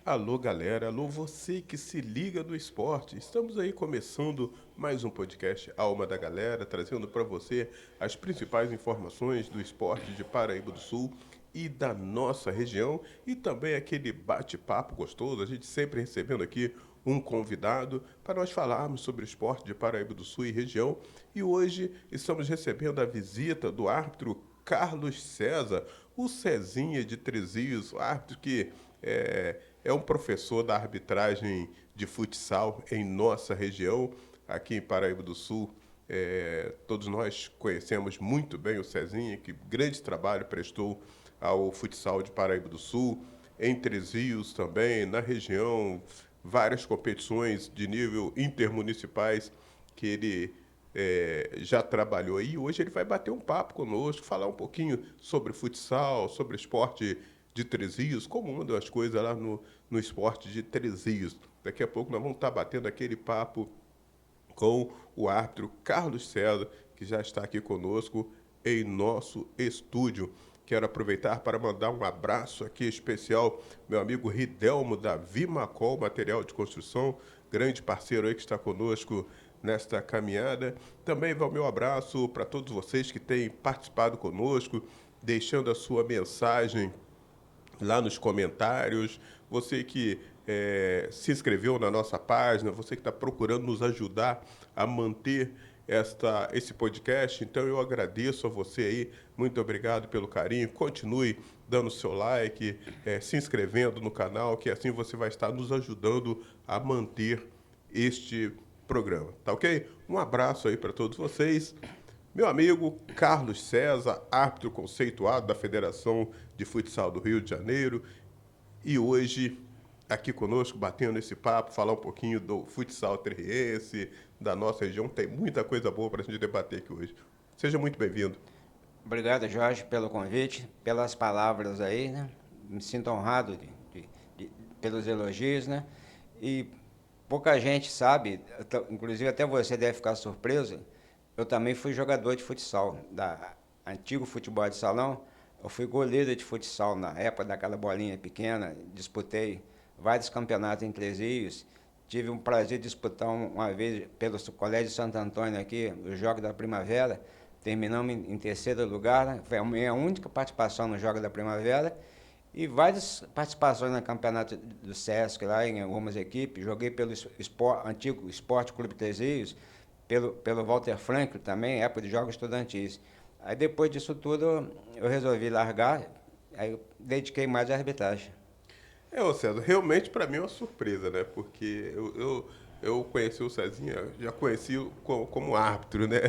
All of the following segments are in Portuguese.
Alô, galera. Alô, você que se liga do esporte. Estamos aí começando mais um podcast Alma da Galera, trazendo para você as principais informações do esporte de Paraíba do Sul e da nossa região e também aquele bate-papo gostoso. A gente sempre recebendo aqui um convidado para nós falarmos sobre o esporte de Paraíba do Sul e região. E hoje estamos recebendo a visita do árbitro Carlos César, o Cezinha de Trezios, o árbitro que é um professor da arbitragem de futsal em nossa região, aqui em Paraíba do Sul. Todos nós conhecemos muito bem o Cezinha, que grande trabalho prestou ao futsal de Paraíba do Sul, em Três Rios também, na região, várias competições de nível intermunicipais que ele já trabalhou aí. Hoje ele vai bater um papo conosco, falar um pouquinho sobre futsal, sobre esporte de Três Rios, como andam as coisas lá no esporte de Três Rios. Daqui a pouco nós vamos estar batendo aquele papo com o árbitro Carlos César, que já está aqui conosco em nosso estúdio. Quero aproveitar para mandar um abraço aqui especial, meu amigo Ridelmo da Vimacol Material de Construção, grande parceiro aí que está conosco nesta caminhada. Também vai o meu abraço para todos vocês que têm participado conosco, deixando a sua mensagem lá nos comentários, você que se inscreveu na nossa página, você que está procurando nos ajudar a manter esse podcast. Então eu agradeço a você aí, muito obrigado pelo carinho, continue dando seu like, se inscrevendo no canal, que assim você vai estar nos ajudando a manter este programa, tá ok? Um abraço aí para todos vocês. Meu amigo Carlos César, árbitro conceituado da Federação de Futsal do Rio de Janeiro, e hoje aqui conosco, batendo esse papo, falar um pouquinho do futsal terriense, da nossa região. Tem muita coisa boa para a gente debater aqui hoje. Seja muito bem-vindo. Obrigado, Jorge, pelo convite, pelas palavras aí, né? Me sinto honrado de- pelos elogios, né? E pouca gente sabe, inclusive até você deve ficar surpreso, eu também fui jogador de futsal, da antigo futebol de salão. Eu fui goleiro de futsal na época daquela bolinha pequena, disputei vários campeonatos em Três Rios. Tive um prazer de disputar uma vez pelo Colégio Santo Antônio aqui, os Jogos da Primavera. Terminamos em terceiro lugar, né? Foi a minha única participação no Jogo da Primavera. E várias participações no campeonato do Sesc, lá em algumas equipes. Joguei pelo antigo Esporte Clube Três Rios, pelo Walter Franklin também, época de jogos estudantis. Aí depois disso tudo eu resolvi largar, aí eu dediquei mais à arbitragem. Ô César, realmente para mim é uma surpresa, né? Porque eu conheci o Cezinha, já conheci como árbitro, né?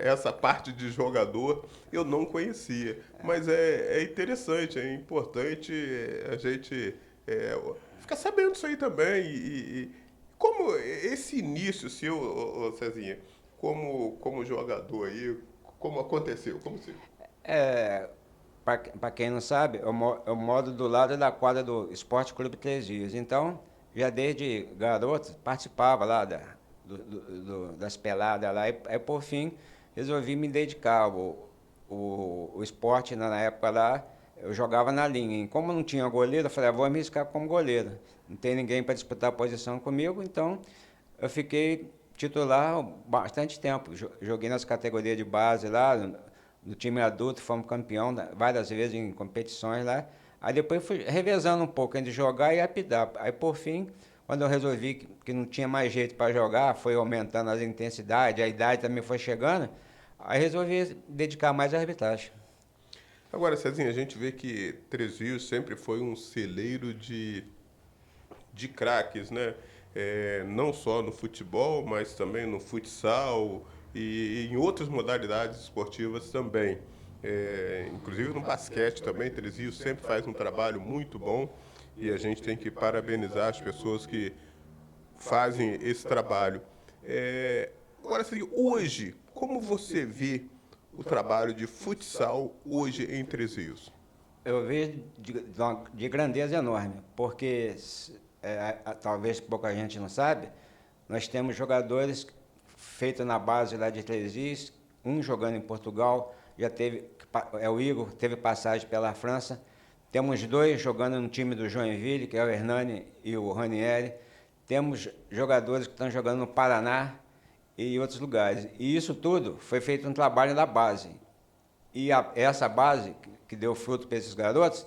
Essa parte de jogador eu não conhecia. Mas é interessante, é importante a gente ficar sabendo isso aí também. E como esse início seu, ô Cezinha, como jogador aí, como aconteceu? Como se... É, para quem não sabe, eu moro do lado da quadra do Esporte Clube Três Rios. Então, já desde garoto, participava lá das peladas lá. Aí, por fim, resolvi me dedicar. O esporte, na época lá, eu jogava na linha. E como não tinha goleiro, eu falei, vou me arriscar como goleiro. Não tem ninguém para disputar a posição comigo, então eu fiquei titular bastante tempo. Joguei nas categorias de base lá, no time adulto, fomos campeão várias vezes em competições lá. Aí depois fui revezando um pouco entre jogar e apitar. Aí por fim, quando eu resolvi que não tinha mais jeito para jogar, foi aumentando as intensidades, a idade também foi chegando, aí resolvi dedicar mais à arbitragem. Agora, Cezinha, a gente vê que Três Rios sempre foi um celeiro de craques, né? Não só no futebol, mas também no futsal e em outras modalidades esportivas também. Inclusive no basquete também, Três Rios sempre faz um trabalho muito bom e a gente tem que parabenizar as pessoas que fazem esse trabalho. Agora, assim, hoje, como você vê o trabalho de futsal hoje em Três Rios? Eu vejo de grandeza enorme, porque talvez pouca gente não sabe, nós temos jogadores feitos na base lá de Três Rios, um jogando em Portugal, já teve, o Igor, teve passagem pela França, Temos dois jogando no time do Joinville, que é o Hernani e o Ranieri. Temos jogadores que estão jogando no Paraná e em outros lugares. E isso tudo foi feito um trabalho da base. E essa base, que deu fruto para esses garotos,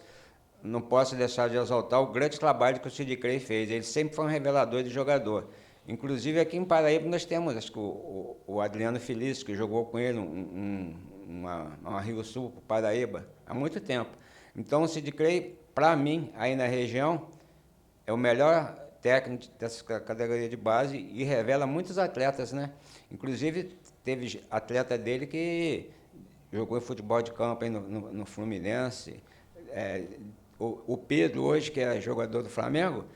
não posso deixar de exaltar o grande trabalho que o Sid Clay fez. Ele sempre foi um revelador de jogador. Inclusive aqui em Paraíba nós temos, acho que o Adriano Feliz, que jogou com ele uma Rio Sul, Paraíba, há muito tempo. Então o Sid Clay, para mim, aí na região, é o melhor técnico dessa categoria de base e revela muitos atletas, né? Inclusive teve atleta dele que jogou em futebol de campo aí no Fluminense. O Pedro, hoje, que é jogador do Flamengo,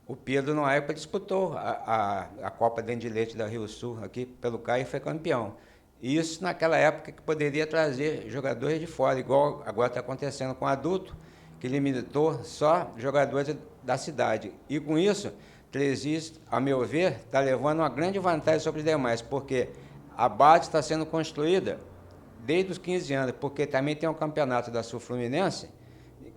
o Pedro, na época, disputou a Copa Dente de Leite da Rio Sul, aqui pelo CAI, e foi campeão. E isso naquela época que poderia trazer jogadores de fora, igual agora está acontecendo com o adulto, que limitou só jogadores da cidade. E com isso, Trezis, a meu ver, está levando uma grande vantagem sobre os demais, porque a base está sendo construída desde os 15 anos, porque também tem um campeonato da Sul Fluminense,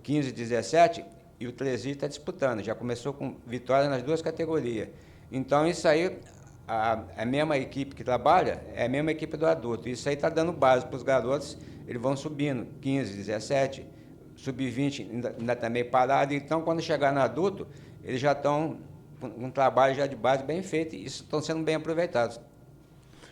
15 e 17, e o Trezis está disputando. Já começou com vitória nas duas categorias. Então, isso aí, a mesma equipe que trabalha é a mesma equipe do adulto. Isso aí está dando base para os garotos, eles vão subindo, 15, 17, sub-20 ainda está meio parado. Então, quando chegar no adulto, eles já estão com um trabalho já de base bem feito e estão sendo bem aproveitados.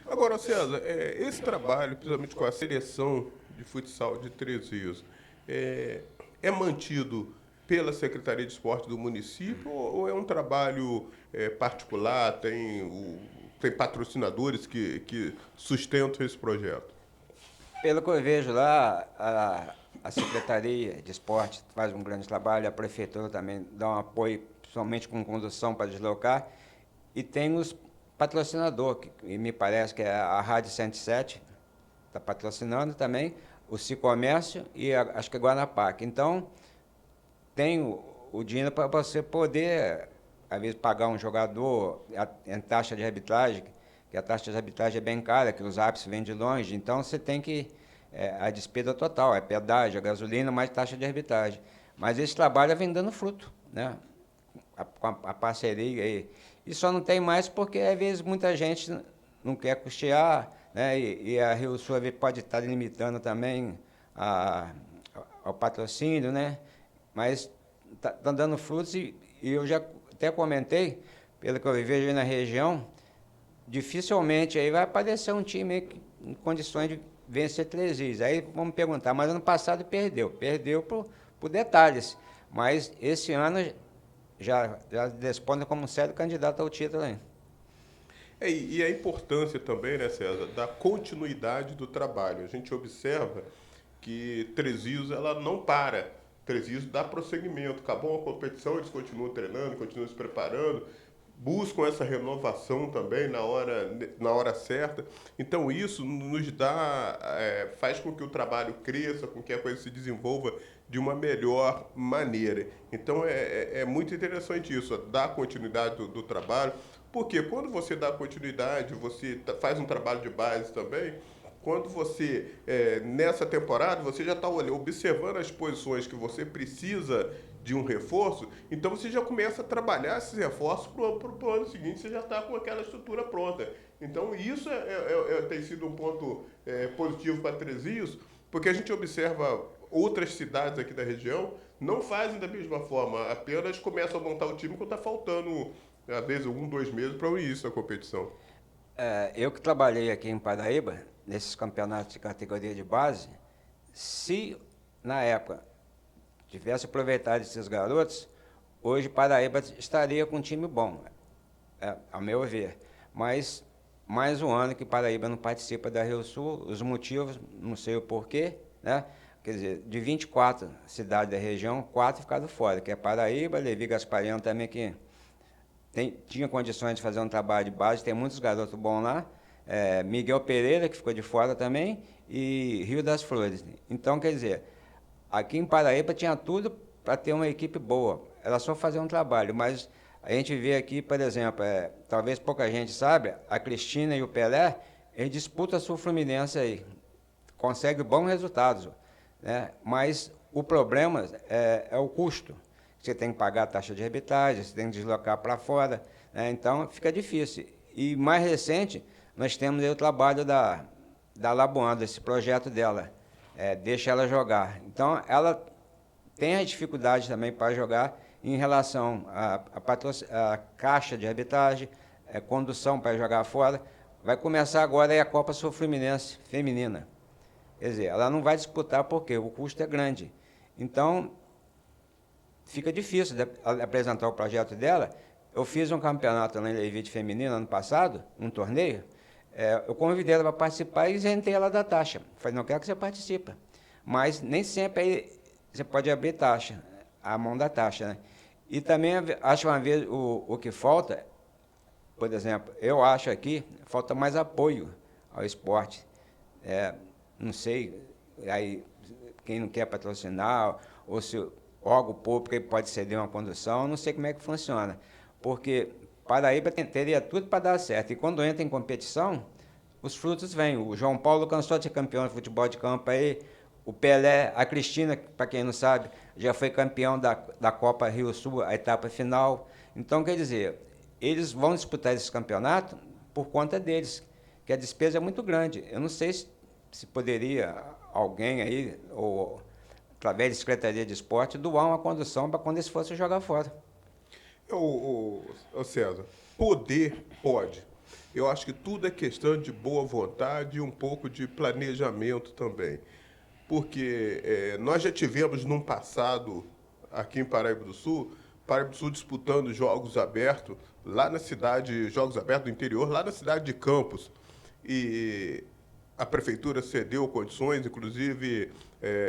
Agora, César, esse trabalho, principalmente com a seleção de futsal de Três Rios, é mantido pela Secretaria de Esporte do município ou é um trabalho particular, tem patrocinadores que sustentam esse projeto? Pelo que eu vejo lá, a Secretaria de Esporte faz um grande trabalho, a Prefeitura também dá um apoio, principalmente com condução para deslocar, e tem os patrocinadores, que me parece que é a Rádio 107, está patrocinando também, o Cicomércio e acho que a Guanapac. Então, tem o dinheiro para você poder, às vezes, pagar um jogador em taxa de arbitragem, que a taxa de arbitragem é bem cara, que os árbitros vêm de longe, então você tem que, a despesa total, é pedágio, a gasolina, mais taxa de arbitragem. Mas esse trabalho vem dando fruto, né? Com a parceria aí. E só não tem mais porque, às vezes, muita gente não quer custear, né? E a Rio Sul pode estar limitando também ao patrocínio, né? Mas está dando frutos e eu já até comentei, pelo que eu vejo aí na região, dificilmente aí vai aparecer um time em condições de vencer 3 vezes. Aí vamos perguntar, mas ano passado perdeu por detalhes. Mas esse ano já responde como sério candidato ao título aí. E a importância também, né, César, da continuidade do trabalho. A gente observa que Três Rios, ela não para. Três Rios dá prosseguimento. Acabou a competição, eles continuam treinando, continuam se preparando, buscam essa renovação também na hora certa. Então isso nos dá, faz com que o trabalho cresça, com que a coisa se desenvolva de uma melhor maneira. Então é muito interessante isso, dar continuidade do trabalho, porque quando você dá continuidade, você faz um trabalho de base também. Quando você, nessa temporada, você já está observando as posições que você precisa de um reforço, então você já começa a trabalhar esses reforços para o ano seguinte, você já está com aquela estrutura pronta. Então isso tem sido um ponto positivo para Três Rios, porque a gente observa outras cidades aqui da região, não fazem da mesma forma, apenas começam a montar o time quando está faltando, às vezes, 2 meses para o início da competição. Eu que trabalhei aqui em Paraíba, nesses campeonatos de categoria de base, se na época tivesse aproveitado esses garotos, hoje Paraíba estaria com um time bom, a meu ver. Mas mais um ano que Paraíba não participa da Rio Sul, os motivos, não sei o porquê, né? Quer dizer, de 24 cidades da região, 4 ficaram fora, que é Paraíba, Levi Gaspariano também, que tinha condições de fazer um trabalho de base, tem muitos garotos bons lá, Miguel Pereira, que ficou de fora também, e Rio das Flores. Então, quer dizer, aqui em Paraíba tinha tudo para ter uma equipe boa, era só fazer um trabalho, mas a gente vê aqui, por exemplo, talvez pouca gente saiba, a Cristina e o Pelé, eles disputam a Sul Fluminense aí, conseguem bons resultados, né? Mas O problema é o custo. Você tem que pagar a taxa de arbitragem, você tem que deslocar para fora, né? Então fica difícil. E mais recente, nós temos aí o trabalho da Labuana, esse projeto dela, Deixa Ela Jogar. Então ela tem as dificuldades também para jogar em relação à caixa de arbitragem, condução para jogar fora. Vai começar agora aí a Copa Sul-Fluminense feminina. Quer dizer, ela não vai disputar porque o custo é grande. Então, fica difícil de apresentar o projeto dela. Eu fiz um campeonato lá em Levite feminino ano passado, um torneio. Eu convidei ela para participar e isentei ela da taxa. Falei, não quero que você participe. Mas nem sempre aí você pode abrir taxa, a mão da taxa, né? E também acho uma vez o que falta, por exemplo, eu acho aqui, falta mais apoio ao esporte. Não sei, aí quem não quer patrocinar, ou se o órgão público pode ceder uma condução, não sei como é que funciona. Porque Paraíba teria tudo para dar certo. E quando entra em competição, os frutos vêm. O João Paulo cansou de ser campeão de futebol de campo aí, o Pelé, a Cristina, para quem não sabe, já foi campeão da Copa Rio Sul, a etapa final. Então, quer dizer, eles vão disputar esse campeonato por conta deles, que a despesa é muito grande. Eu não sei se poderia alguém aí, ou através da Secretaria de Esporte, doar uma condução para quando eles fossem jogar fora. Ô César, poder pode. Eu acho que tudo é questão de boa vontade e um pouco de planejamento também. Porque nós já tivemos num passado, aqui em Paraíba do Sul disputando jogos abertos, lá na cidade, jogos abertos do interior, lá na cidade de Campos. E a prefeitura cedeu condições, inclusive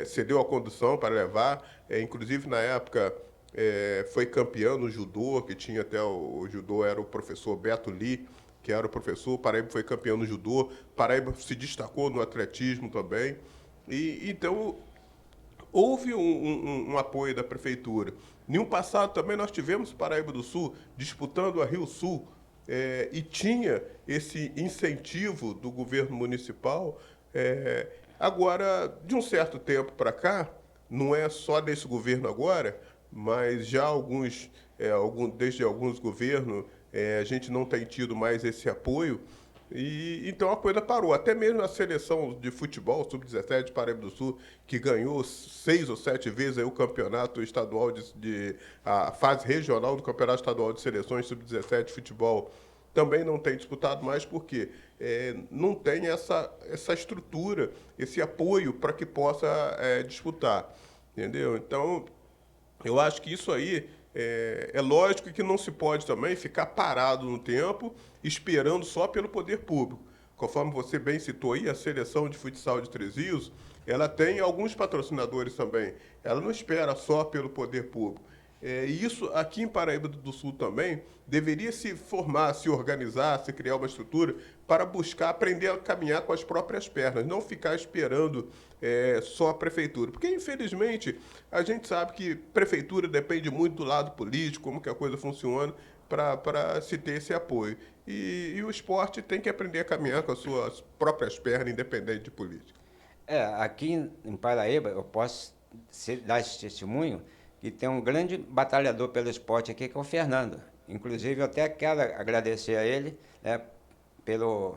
cedeu a condução para levar. Inclusive, na época, foi campeão no judô, que tinha até o judô, era o professor Beto Lee, que era o professor. Paraíba foi campeão no judô. Paraíba se destacou no atletismo também. E então, houve um apoio da prefeitura. No passado também nós tivemos Paraíba do Sul disputando a Rio Sul, e tinha esse incentivo do governo municipal. Agora, de um certo tempo para cá, não é só desse governo agora, mas já desde alguns governos, a gente não tem tido mais esse apoio. E então a coisa parou. Até mesmo a seleção de futebol, sub-17 de Paraíba do Sul, que ganhou 6 ou 7 vezes aí o campeonato estadual, a fase regional do campeonato estadual de seleções sub-17 de futebol, também não tem disputado mais porque não tem essa estrutura, esse apoio para que possa disputar. Entendeu? Então, eu acho que isso aí é lógico que não se pode também ficar parado no tempo, esperando só pelo poder público. Conforme você bem citou aí, a seleção de futsal de Três Rios, ela tem alguns patrocinadores também. Ela não espera só pelo poder público. E isso aqui em Paraíba do Sul também deveria se formar, se organizar, se criar uma estrutura para buscar aprender a caminhar com as próprias pernas, não ficar esperando só a prefeitura. Porque, infelizmente, a gente sabe que prefeitura depende muito do lado político, como que a coisa funciona, para se ter esse apoio. E o esporte tem que aprender a caminhar com as suas próprias pernas, independente de política. Aqui em Paraíba, eu posso dar esse testemunho, que tem um grande batalhador pelo esporte aqui, que é o Fernando. Inclusive, eu até quero agradecer a ele, né, pelo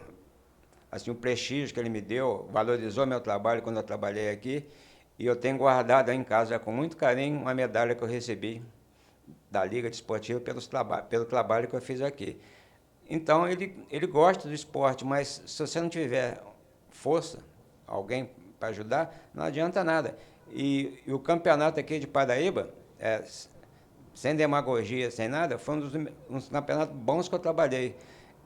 assim, o prestígio que ele me deu, valorizou meu trabalho quando eu trabalhei aqui, e eu tenho guardado aí em casa com muito carinho uma medalha que eu recebi da Liga Desportiva pelo trabalho que eu fiz aqui. Então, ele gosta do esporte, mas se você não tiver força, alguém para ajudar, não adianta nada. E o campeonato aqui de Paraíba, sem demagogia, sem nada, foi um dos campeonatos bons que eu trabalhei.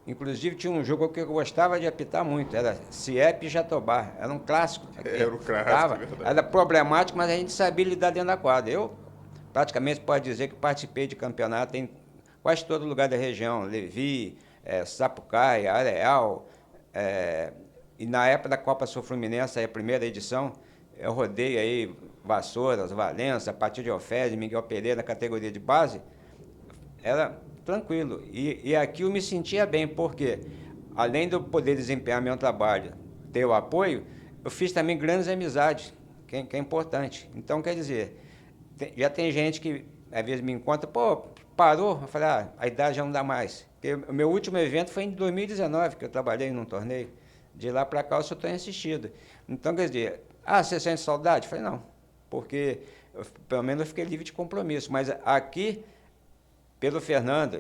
Inclusive, tinha um jogo que eu gostava de apitar muito, era CIEP e Jatobá, era um clássico. Era o clássico, verdade. Era problemático, mas a gente sabia lidar dentro da quadra. Eu, praticamente, posso dizer que participei de campeonato em quase todo lugar da região, Levi, Sapucaí, Areal, e na época da Copa Sul-Fluminense, a primeira edição, eu rodei aí Vassouras, Valença, Partido de Alfés, Miguel Pereira, categoria de base, era tranquilo. E aqui eu me sentia bem, porque além de eu poder desempenhar meu trabalho, ter o apoio, eu fiz também grandes amizades. que é importante. Então, quer dizer, já tem gente que às vezes me encontra, pô, parou? Eu falei, a idade já não dá mais. Porque o meu último evento foi em 2019, que eu trabalhei num torneio. De lá para cá eu só tenho assistido. Então, quer dizer, você sente saudade? Eu falei, não, porque pelo menos eu fiquei livre de compromisso. Mas aqui, pelo Fernando,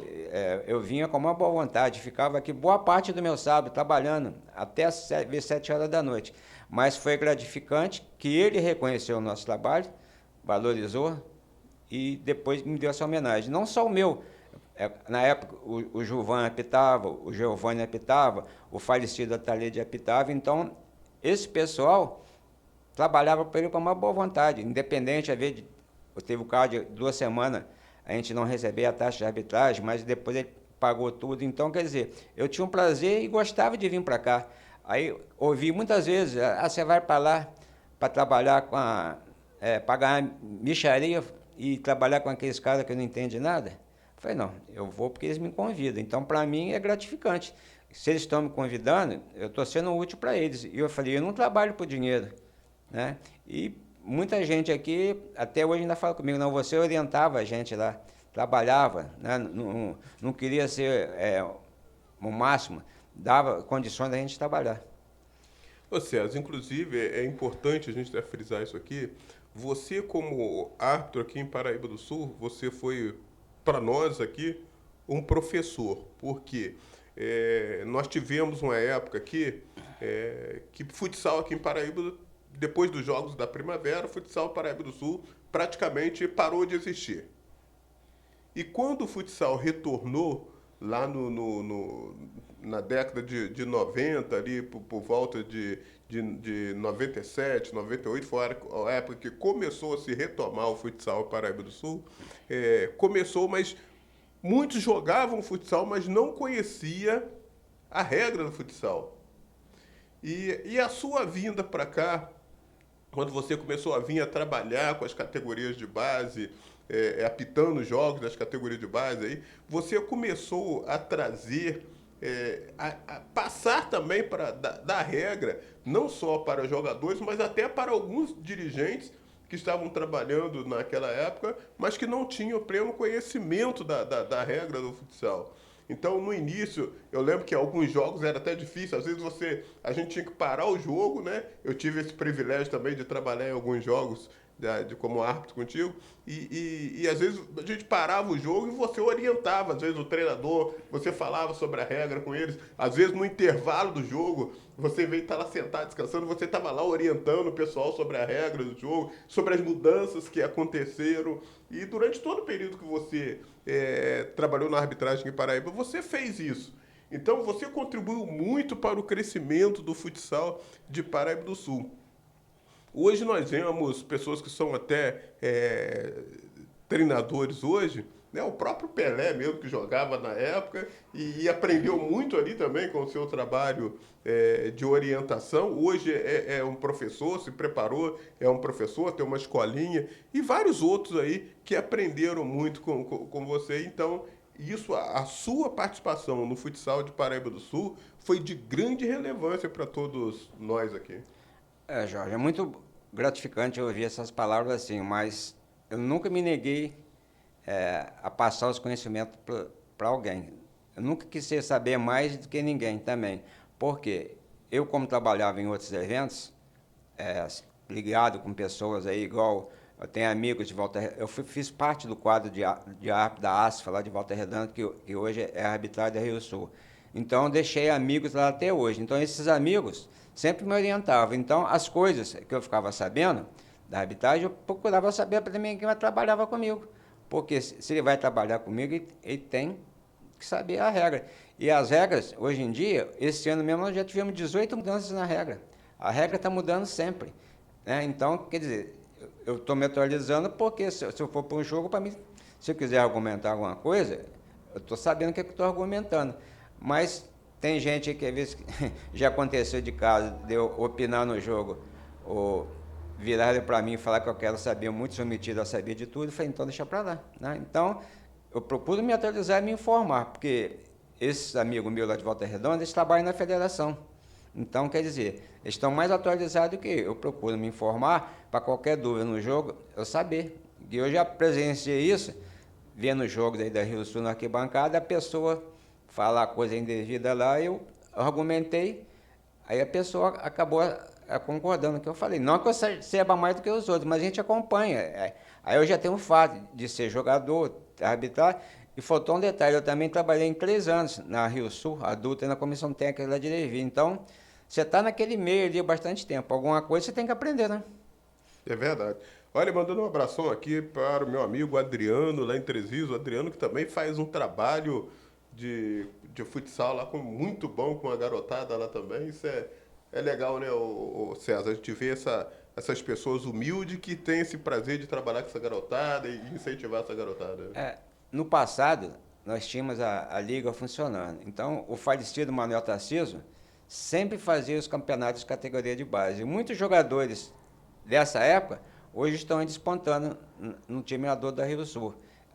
eu vinha com uma boa vontade, ficava aqui boa parte do meu sábado trabalhando até as 7 horas da noite. Mas foi gratificante que ele reconheceu o nosso trabalho, valorizou e depois me deu essa homenagem. Não só o meu, na época o Gilvan apitava, o Giovanni apitava, o falecido Atalide apitava, então esse pessoal trabalhava para ele com uma boa vontade, independente, às vezes, teve o caso de 2 semanas, a gente não recebia a taxa de arbitragem, mas depois ele pagou tudo. Então, quer dizer, eu tinha um prazer e gostava de vir para cá. Aí ouvi muitas vezes, você vai para lá para trabalhar pagar mixaria e trabalhar com aqueles caras que não entendem nada? Eu falei, não, eu vou porque eles me convidam. Então, para mim, é gratificante. Se eles estão me convidando, eu estou sendo útil para eles. E eu falei, eu não trabalho por dinheiro, né? E muita gente aqui, até hoje ainda fala comigo, não, você orientava a gente lá, trabalhava, né? Não queria ser o máximo, dava condições da gente trabalhar. Ô César, inclusive, é importante a gente até frisar isso aqui, você como árbitro aqui em Paraíba do Sul, você foi, para nós aqui, um professor, porque nós tivemos uma época aqui que futsal aqui em Paraíba, depois dos Jogos da Primavera, o futsal Paraíba do Sul praticamente parou de existir. E quando o futsal retornou, lá na década de 90, ali por volta de 97, 98, foi a época que começou a se retomar o futsal Paraíba do Sul. Começou, mas muitos jogavam futsal, mas não conhecia a regra do futsal. E a sua vinda para cá, quando você começou a vir a trabalhar com as categorias de base, apitando os jogos das categorias de base, aí, você começou a trazer, a passar também para da regra, não só para jogadores, mas até para alguns dirigentes que estavam trabalhando naquela época, mas que não tinham pleno conhecimento da regra do futsal. Então, no início, eu lembro que alguns jogos era até difícil. Às vezes a gente tinha que parar o jogo, né? Eu tive esse privilégio também de trabalhar em alguns jogos como árbitro contigo. E às vezes a gente parava o jogo e você orientava. Às vezes o treinador, você falava sobre a regra com eles. Às vezes no intervalo do jogo, você veio estar lá sentado descansando, você estava lá orientando o pessoal sobre a regra do jogo, sobre as mudanças que aconteceram. E durante todo o período que você trabalhou na arbitragem em Paraíba, você fez isso. Então, você contribuiu muito para o crescimento do futsal de Paraíba do Sul. Hoje nós vemos pessoas que são até treinadores hoje, né? O próprio Pelé mesmo, que jogava na época e aprendeu muito ali também com o seu trabalho de orientação. Hoje é um professor, se preparou, é um professor, tem uma escolinha, e vários outros aí que aprenderam muito com você. Então, a sua participação no futsal de Paraíba do Sul foi de grande relevância para todos nós aqui. Jorge, é muito gratificante ouvir essas palavras assim, mas eu nunca me neguei a passar os conhecimentos para alguém. Eu nunca quis saber mais do que ninguém também, porque eu, como trabalhava em outros eventos, ligado com pessoas aí, igual eu tenho amigos de Volta Redonda, eu fiz parte do quadro de árbitro da ASFA, lá de Volta Redonda, que hoje é a arbitragem da Rio Sul. Então, eu deixei amigos lá até hoje. Então, esses amigos sempre me orientavam. Então, as coisas que eu ficava sabendo da arbitragem, eu procurava saber para mim quem trabalhava comigo. Porque se ele vai trabalhar comigo, ele tem que saber a regra. E as regras, hoje em dia, esse ano mesmo, nós já tivemos 18 mudanças na regra. A regra está mudando sempre, né? Então, quer dizer, eu estou me atualizando porque se eu for para um jogo, para mim, se eu quiser argumentar alguma coisa, eu estou sabendo o que eu estou argumentando. Mas tem gente que às vezes já aconteceu de caso de eu opinar no jogo, ou virar para mim e falar que eu quero saber, muito submetido a saber de tudo, eu falei, então deixa para lá, né? Então, eu procuro me atualizar e me informar, porque esses amigos meus lá de Volta Redonda, eles trabalham na federação. Então, quer dizer, eles estão mais atualizados que eu. Eu procuro me informar para qualquer dúvida no jogo, eu saber. E eu já presenciei isso, vendo jogos aí da Rio Sul na arquibancada, a pessoa falar coisa indevida lá, eu argumentei, aí a pessoa acabou concordando com o que eu falei. Não que eu saiba mais do que os outros, mas a gente acompanha. Aí eu já tenho o fato de ser jogador, arbitrar, e faltou um detalhe, eu também trabalhei em 3 anos na Rio Sul, adulta, na comissão técnica lá de Levi. Então, você está naquele meio ali há bastante tempo. Alguma coisa você tem que aprender, né? É verdade. Olha, mandando um abração aqui para o meu amigo Adriano, lá em Três Rios. O Adriano que também faz um trabalho de futsal lá muito bom com a garotada lá também. Isso é legal, né, o César? A gente vê essas pessoas humildes que têm esse prazer de trabalhar com essa garotada e incentivar essa garotada. No passado, nós tínhamos a liga funcionando. Então, o falecido Manuel Tarciso sempre fazia os campeonatos de categoria de base. E muitos jogadores dessa época hoje estão despontando no time adulto da Rio Sul.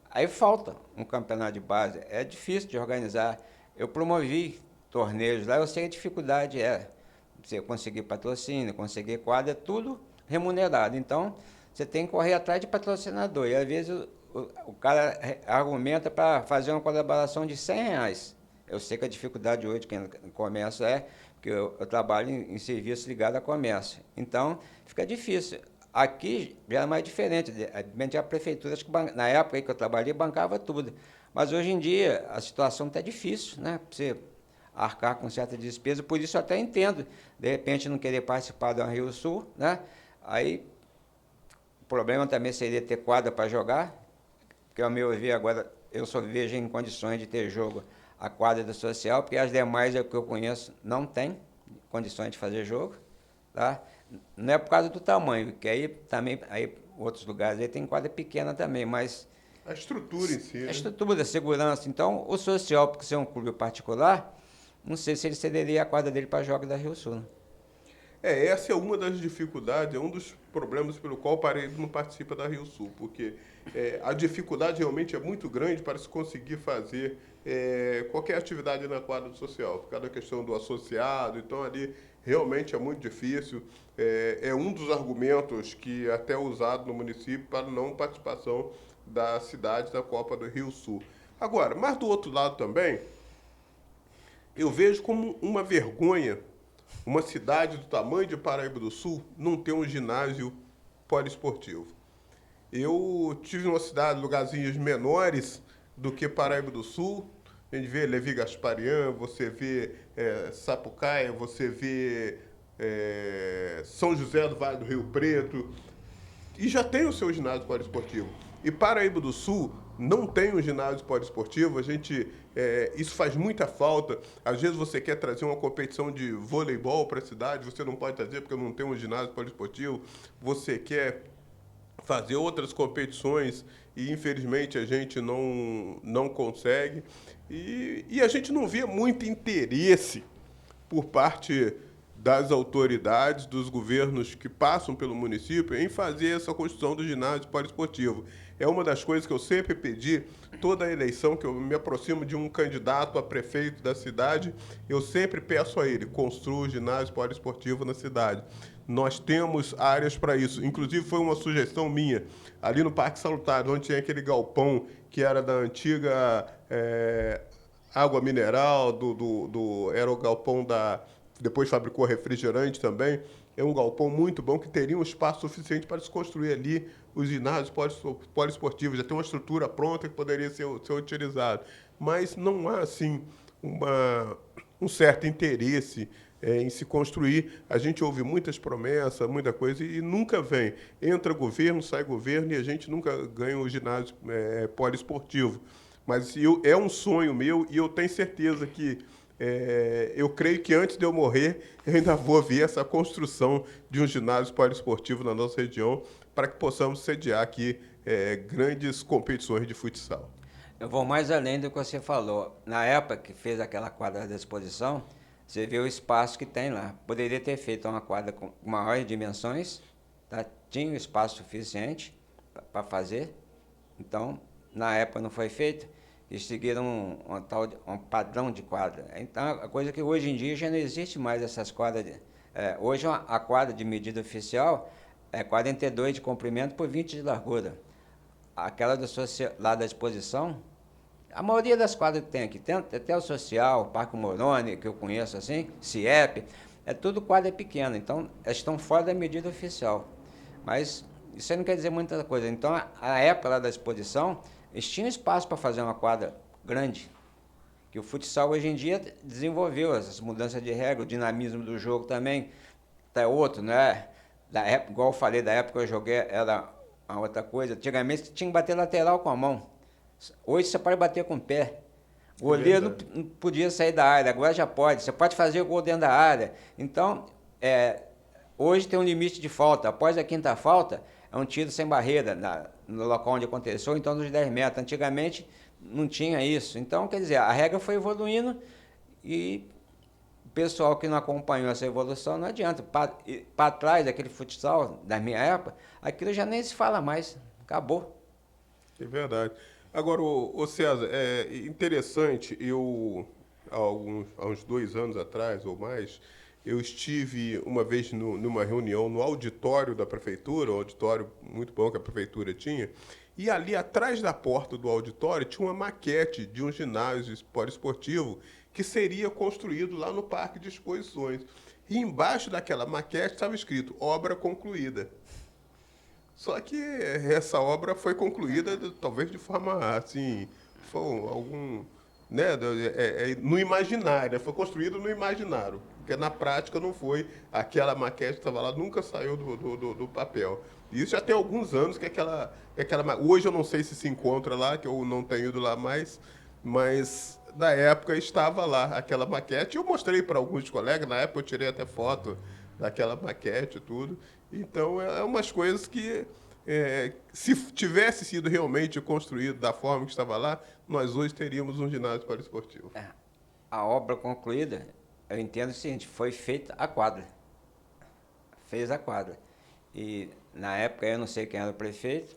Aí falta um campeonato de base. É difícil de organizar. Eu promovi torneios lá, eu sei a dificuldade é. Você conseguir patrocínio, conseguir quadra, é tudo remunerado. Então, você tem que correr atrás de patrocinador. E às vezes o cara argumenta para fazer uma colaboração de R$ 100. Eu sei que a dificuldade hoje, quem no comércio porque eu trabalho em serviço ligado a comércio. Então, fica difícil. Aqui já é mais diferente. A prefeitura, acho que na época que eu trabalhei, bancava tudo. Mas hoje em dia a situação está difícil, né? Pra você arcar com certa despesa, por isso eu até entendo, de repente não querer participar do Rio Sul, né? Aí o problema também seria ter quadra para jogar, porque ao meu ver agora eu só vejo em condições de ter jogo a quadra do social, porque as demais que eu conheço não tem condições de fazer jogo, tá? Não é por causa do tamanho, que aí também, aí outros lugares aí tem quadra pequena também, mas A estrutura em si, a né? estrutura, a segurança. Então, o social, porque ser um clube particular, não sei se ele cederia a quadra dele para jogos da Rio Sul. Né? Essa é uma das dificuldades, é um dos problemas pelo qual o Paraíba não participa da Rio Sul, porque a dificuldade realmente é muito grande para se conseguir fazer qualquer atividade na quadra social, por causa da questão do associado, então ali realmente é muito difícil. É um dos argumentos que até é usado no município para não participação da cidade da Copa do Rio Sul. Agora, mas do outro lado também, eu vejo como uma vergonha uma cidade do tamanho de Paraíba do Sul não ter um ginásio poliesportivo. Eu tive uma cidade, lugarzinhos menores do que Paraíba do Sul. A gente vê Levi Gasparian, você vê Sapucaia, você vê São José do Vale do Rio Preto. E já tem o seu ginásio poliesportivo. E Paraíba do Sul não tem um ginásio poliesportivo, isso faz muita falta. Às vezes você quer trazer uma competição de voleibol para a cidade, você não pode trazer porque não tem um ginásio poliesportivo. Você quer fazer outras competições e infelizmente a gente não consegue. E a gente não vê muito interesse por parte das autoridades, dos governos que passam pelo município, em fazer essa construção do ginásio poliesportivo. É uma das coisas que eu sempre pedi, toda a eleição que eu me aproximo de um candidato a prefeito da cidade, eu sempre peço a ele, construa o ginásio poliesportivo na cidade. Nós temos áreas para isso. Inclusive, foi uma sugestão minha, ali no Parque Salutar, onde tinha aquele galpão que era da antiga água mineral, era o galpão depois fabricou refrigerante também. É um galpão muito bom que teria um espaço suficiente para se construir ali os ginásios poliesportivos. Já tem uma estrutura pronta que poderia ser utilizada. Mas não há, assim, um certo interesse em se construir. A gente ouve muitas promessas, muita coisa, e nunca vem. Entra governo, sai governo, e a gente nunca ganha o ginásio poliesportivo. Mas é um sonho meu, e eu tenho certeza que eu creio que antes de eu morrer, eu ainda vou ver essa construção de um ginásio poliesportivo na nossa região para que possamos sediar aqui grandes competições de futsal. Eu vou mais além do que você falou. Na época que fez aquela quadra de exposição, você vê o espaço que tem lá. Poderia ter feito uma quadra com maiores dimensões, tá? Tinha um espaço suficiente para fazer. Então, na época não foi feito. e seguiram um padrão de quadra. Então, a coisa que hoje em dia já não existe mais essas quadras. Hoje a quadra de medida oficial é 42 de comprimento por 20 de largura. Aquela lá da exposição, a maioria das quadras que tem aqui, tem até o Social, o Parque Moroni, que eu conheço assim, CIEP, é tudo quadra pequena, então elas estão fora da medida oficial. Mas isso aí não quer dizer muita coisa. Então, a época lá da exposição, eles tinham espaço para fazer uma quadra grande, que o futsal hoje em dia desenvolveu essas mudanças de regra, o dinamismo do jogo também tá outro, né? Da época, igual eu falei, da época que eu joguei era uma outra coisa. Antigamente você tinha que bater lateral com a mão. Hoje você pode bater com o pé. O goleiro não podia sair da área, agora já pode. Você pode fazer o gol dentro da área. Então, hoje tem um limite de falta. Após a quinta falta, é um tiro sem barreira no local onde aconteceu, em torno dos 10 metros. Antigamente não tinha isso. Então, quer dizer, a regra foi evoluindo e o pessoal que não acompanhou essa evolução não adianta. Para trás daquele futsal da minha época, aquilo já nem se fala mais. Acabou. É verdade. Agora, ô César, é interessante, há uns 2 anos atrás ou mais, eu estive uma vez numa reunião no auditório da prefeitura, um auditório muito bom que a prefeitura tinha, e ali atrás da porta do auditório tinha uma maquete de um ginásio poliesportivo que seria construído lá no Parque de Exposições. E embaixo daquela maquete estava escrito obra concluída. Só que essa obra foi concluída talvez de forma assim, foi algum, né, no imaginário, foi construído no imaginário, porque na prática não foi, aquela maquete que estava lá nunca saiu do papel. E isso já tem alguns anos hoje eu não sei se encontra lá, que eu não tenho ido lá mais, mas na época estava lá aquela maquete, eu mostrei para alguns colegas, na época eu tirei até foto daquela maquete e tudo. Então, é umas coisas que, se tivesse sido realmente construído da forma que estava lá, nós hoje teríamos um ginásio poliesportivo. A obra concluída, eu entendo o seguinte, foi feita a quadra. Fez a quadra. E, na época, eu não sei quem era o prefeito,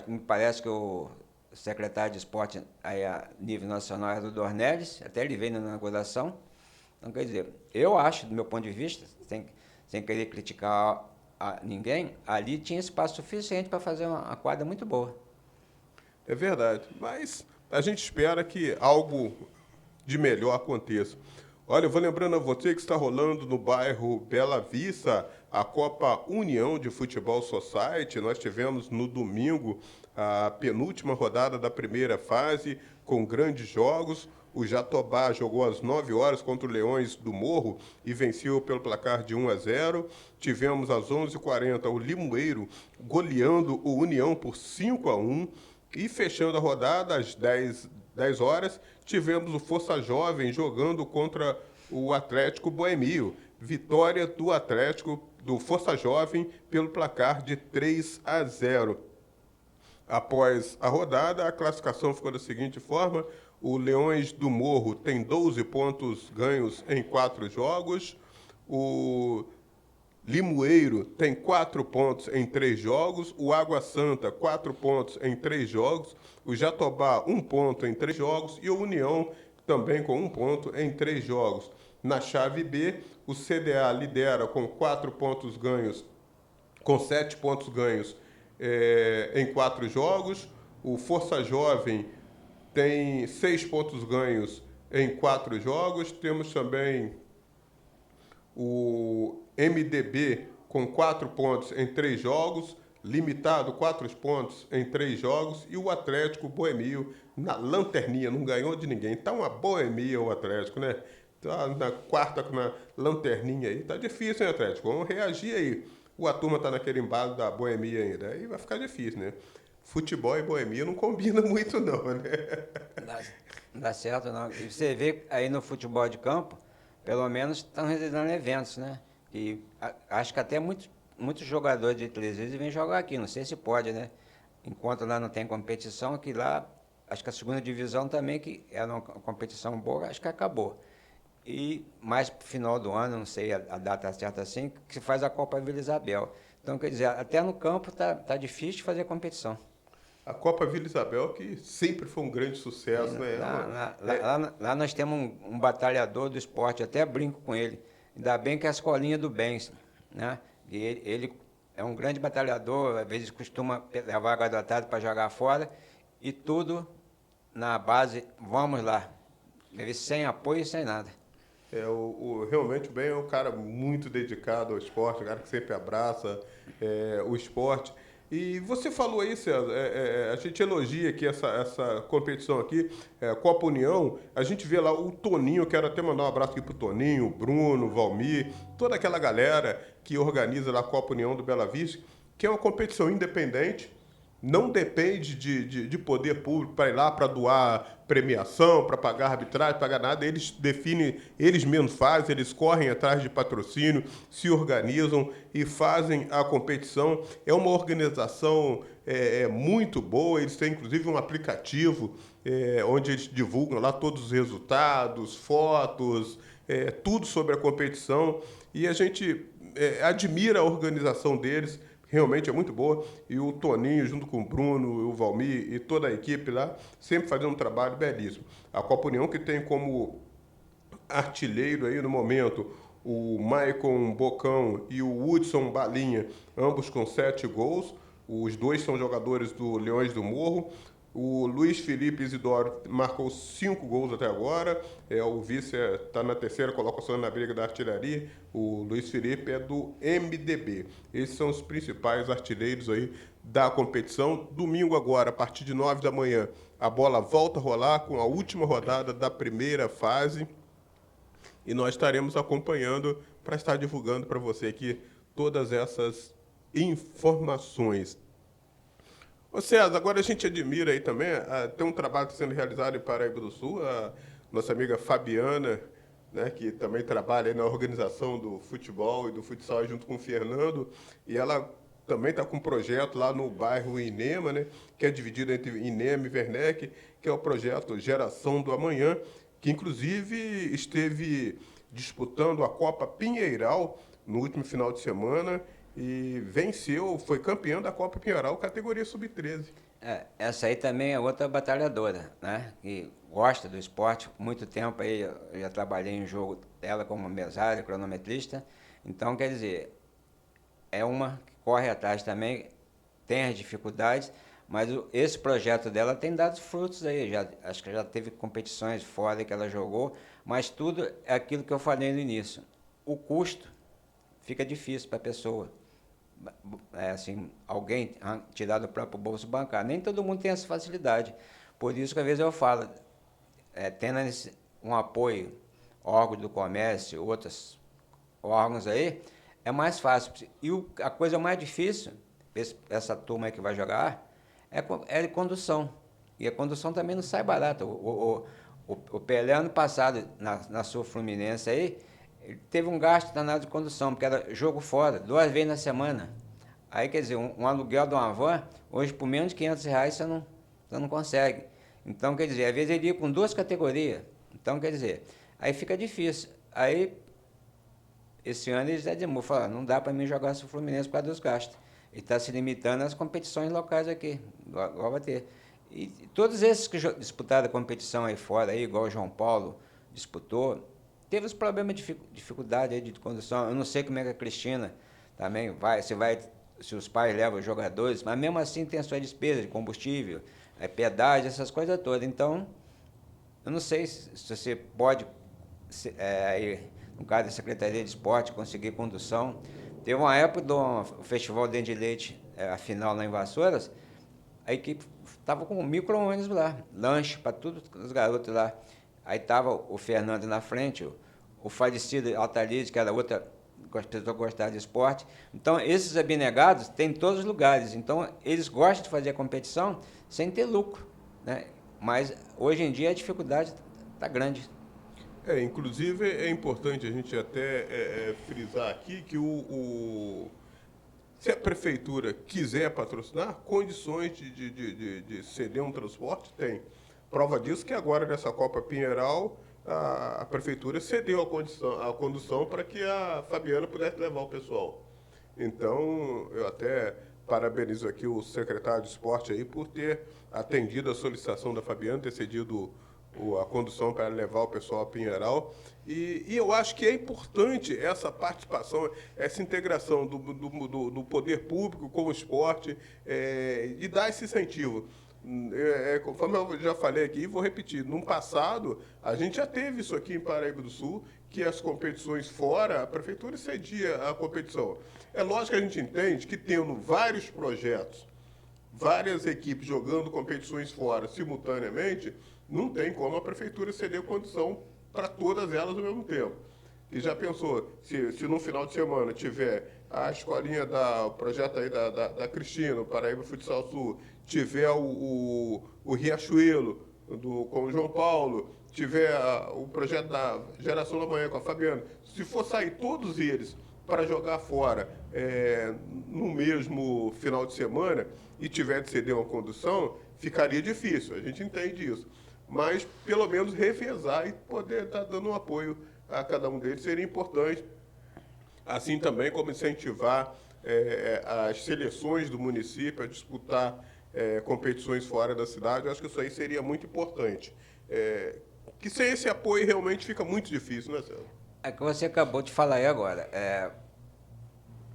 me parece que o secretário de esporte aí a nível nacional era o Dornelles, até ele veio na inauguração. Então, quer dizer, eu acho, do meu ponto de vista, sem querer criticar a ninguém, ali tinha espaço suficiente para fazer uma quadra muito boa. É verdade, mas a gente espera que algo de melhor aconteça. Olha, eu vou lembrando a você que está rolando no bairro Bela Vista a Copa União de Futebol Society. Nós tivemos no domingo a penúltima rodada da primeira fase, com grandes jogos. O Jatobá jogou às 9 horas contra o Leões do Morro e venceu pelo placar de 1-0. Tivemos às 11h40 o Limoeiro goleando o União por 5-1. E fechando a rodada às 10 horas, tivemos o Força Jovem jogando contra o Atlético Boemio. Vitória do Atlético, do Força Jovem, pelo placar de 3-0. Após a rodada, a classificação ficou da seguinte forma: o Leões do Morro tem 12 pontos ganhos em 4 jogos, o Limoeiro tem 4 pontos em 3 jogos, o Água Santa 4 pontos em 3 jogos, o Jatobá 1 ponto em 3 jogos e o União também com 1 ponto em 3 jogos. Na chave B, o CDA lidera com 4 pontos ganhos, com 7 pontos ganhos em 4 jogos. O Força Jovem tem 6 pontos ganhos em 4 jogos. Temos também o MDB com 4 pontos em 3 jogos. Limitado, 4 pontos em 3 jogos. E o Atlético Boemio na lanterninha, não ganhou de ninguém. Tá uma boemia o Atlético, né? Tá na quarta, na lanterninha aí. Tá difícil, hein, Atlético? Vamos reagir aí. A turma tá naquele embalo da boemia ainda. Aí vai ficar difícil, né? Futebol e boemia não combina muito, não, né? Não dá certo, não. E você vê aí no futebol de campo, pelo menos estão realizando eventos, né? E acho que até muitos jogadores de 3 vezes vêm jogar aqui, não sei se pode, né? Enquanto lá não tem competição, que lá, acho que a segunda divisão também, que era uma competição boa, acho que acabou. E mais para o final do ano, não sei a data certa assim, que se faz a Copa Vila Isabel. Então, quer dizer, até no campo tá difícil de fazer competição. A Copa Vila Isabel, que sempre foi um grande sucesso, né? Lá nós temos um batalhador do esporte, até brinco com ele. Ainda bem que é a escolinha do bem, né? E ele é um grande batalhador, às vezes costuma levar a garotada para jogar fora, e tudo na base, vamos lá. Ele sem apoio e sem nada. Realmente o Ben é um cara muito dedicado ao esporte, um cara que sempre abraça o esporte. E você falou aí, César, a gente elogia aqui essa competição aqui, Copa União, a gente vê lá o Toninho, quero até mandar um abraço aqui pro Toninho, o Bruno, o Valmir, toda aquela galera que organiza lá a Copa União do Bela Vista, que é uma competição independente, não depende de poder público para ir lá para doar premiação, para pagar arbitragem, pagar nada. Eles definem, eles mesmos fazem, eles correm atrás de patrocínio, se organizam e fazem a competição. É uma organização muito boa. Eles têm inclusive um aplicativo onde eles divulgam lá todos os resultados, fotos, tudo sobre a competição. E a gente admira a organização deles. Realmente é muito boa. E o Toninho, junto com o Bruno, o Valmir e toda a equipe lá, sempre fazendo um trabalho belíssimo. A Copa União, que tem como artilheiro aí no momento o Maicon Bocão e o Hudson Balinha, ambos com 7 gols. Os dois são jogadores do Leões do Morro. O Luiz Felipe Isidoro marcou 5 gols até agora. O vice está na terceira colocação na briga da artilharia. O Luiz Felipe é do MDB. Esses são os principais artilheiros aí da competição. Domingo agora, a partir de 9 da manhã, a bola volta a rolar com a última rodada da primeira fase. E nós estaremos acompanhando para estar divulgando para você aqui todas essas informações. Ô César, agora a gente admira aí também, tem um trabalho que está sendo realizado em Paraíba do Sul, a nossa amiga Fabiana, né, que também trabalha aí na organização do futebol e do futsal junto com o Fernando, e ela também está com um projeto lá no bairro Inema, né, que é dividido entre Inema e Werneck, que é o projeto Geração do Amanhã, que inclusive esteve disputando a Copa Pinheiral no último final de semana, e venceu, foi campeão da Copa Pinheiral, categoria sub-13. Essa aí também é outra batalhadora, né? Que gosta do esporte. Muito tempo aí eu já trabalhei em jogo dela como mesária, cronometrista. Então, quer dizer, é uma que corre atrás também, tem as dificuldades, mas esse projeto dela tem dado frutos aí. Acho que já teve competições fora que ela jogou, mas tudo é aquilo que eu falei no início. O custo fica difícil para a pessoa. Assim, alguém tirar do próprio bolso bancar. Nem todo mundo tem essa facilidade. Por isso que às vezes eu falo, tendo um apoio, órgão do comércio, outros órgãos aí, é mais fácil. E a coisa mais difícil, essa turma aí que vai jogar, é condução. E a condução também não sai barata. O Pelé, ano passado, na Sul Fluminense aí, ele teve um gasto danado de condução, porque era jogo fora, 2 vezes na semana. Aí, quer dizer, um aluguel de uma van, hoje por menos de R$ 500 você não consegue. Então, quer dizer, às vezes ele ia com 2 categorias. Então, quer dizer, aí fica difícil. Aí, esse ano eles falaram, não dá para mim jogar Sul Fluminense por causa dos gastos. Ele está se limitando às competições locais aqui, igual vai ter. E todos esses que disputaram a competição aí fora, aí, igual o João Paulo disputou, teve os problemas de dificuldade aí de condução. Eu não sei como é que a Cristina também se os pais levam os jogadores, mas mesmo assim tem a sua despesa de combustível, pedágio, essas coisas todas. Então, eu não sei se você pode, no caso da Secretaria de Esporte, conseguir condução. Teve uma época do Festival Dente de Leite, a final lá em Vassouras, a equipe estava com um micro-ônibus lá, lanche para todos os garotos lá. Aí estava o Fernando na frente, o falecido Altalides, que era outra pessoa que gostava de esporte. Então, esses abnegados tem em todos os lugares. Então, eles gostam de fazer a competição sem ter lucro, né? Mas, hoje em dia, a dificuldade está grande. Inclusive, é importante a gente até frisar aqui que se a prefeitura quiser patrocinar, condições de ceder um transporte, tem. Prova disso que agora, nessa Copa Pinheiral, a prefeitura cedeu a condução para que a Fabiana pudesse levar o pessoal. Então, eu até Parabenizo aqui o secretário de esporte aí por ter atendido a solicitação da Fabiana, ter cedido a condução para levar o pessoal a Pinheiral. E eu acho que é importante essa participação, essa integração do poder público com o esporte, e dar esse incentivo. Conforme eu já falei aqui, vou repetir, no passado, a gente já teve isso aqui em Paraíba do Sul, que as competições fora, a prefeitura cedia a competição. É lógico que a gente entende que tendo vários projetos, várias equipes jogando competições fora simultaneamente, não tem como a prefeitura ceder condição para todas elas ao mesmo tempo. E já pensou, se no final de semana tiver a escolinha o projeto aí da Cristina, o Paraíba Futsal Sul, tiver o Riachuelo com o João Paulo, tiver o projeto da Geração da Manhã com a Fabiana, se for sair todos eles para jogar fora no mesmo final de semana e tiver de ceder uma condução, ficaria difícil, a gente entende isso. Mas, pelo menos, revezar e poder estar dando um apoio a cada um deles seria importante. Assim também como incentivar as seleções do município a disputar competições fora da cidade. Eu acho que isso aí seria muito importante. Que sem esse apoio realmente fica muito difícil, né, Célio? É que você acabou de falar aí agora.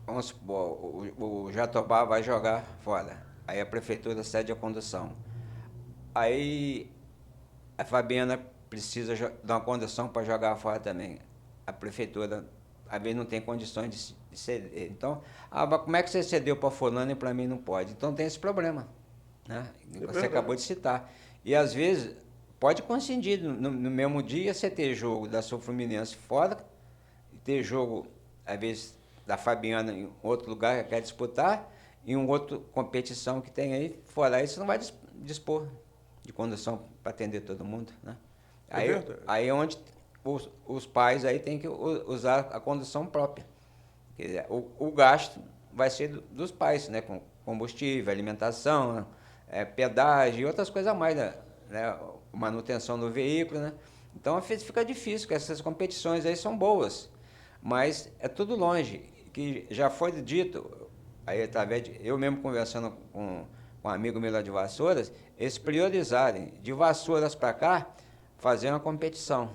Vamos supor, o Jatobá vai jogar fora. Aí a prefeitura cede a condução. Aí a Fabiana precisa dar uma condição para jogar fora também. A prefeitura, às vezes, não tem condições de ceder. Então, mas como é que você cedeu para fulano e para mim não pode? Então tem esse problema, né? Você acabou de citar. E, às vezes, pode coincidir no mesmo dia você ter jogo da Sul Fluminense fora, e ter jogo, às vezes, da Fabiana em outro lugar que quer disputar, e uma outra competição que tem aí fora. Aí você não vai dispor de condução para atender todo mundo, né? Aí é onde os pais aí têm que usar a condução própria. Quer dizer, o gasto vai ser dos pais, né? Com combustível, alimentação, pedágio e outras coisas a mais, né? Manutenção do veículo, né? Então fica difícil, porque essas competições aí são boas, mas é tudo longe. Que já foi dito, aí através de eu mesmo conversando com um amigo meu lá de Vassouras, eles priorizarem de Vassouras para cá, fazer uma competição.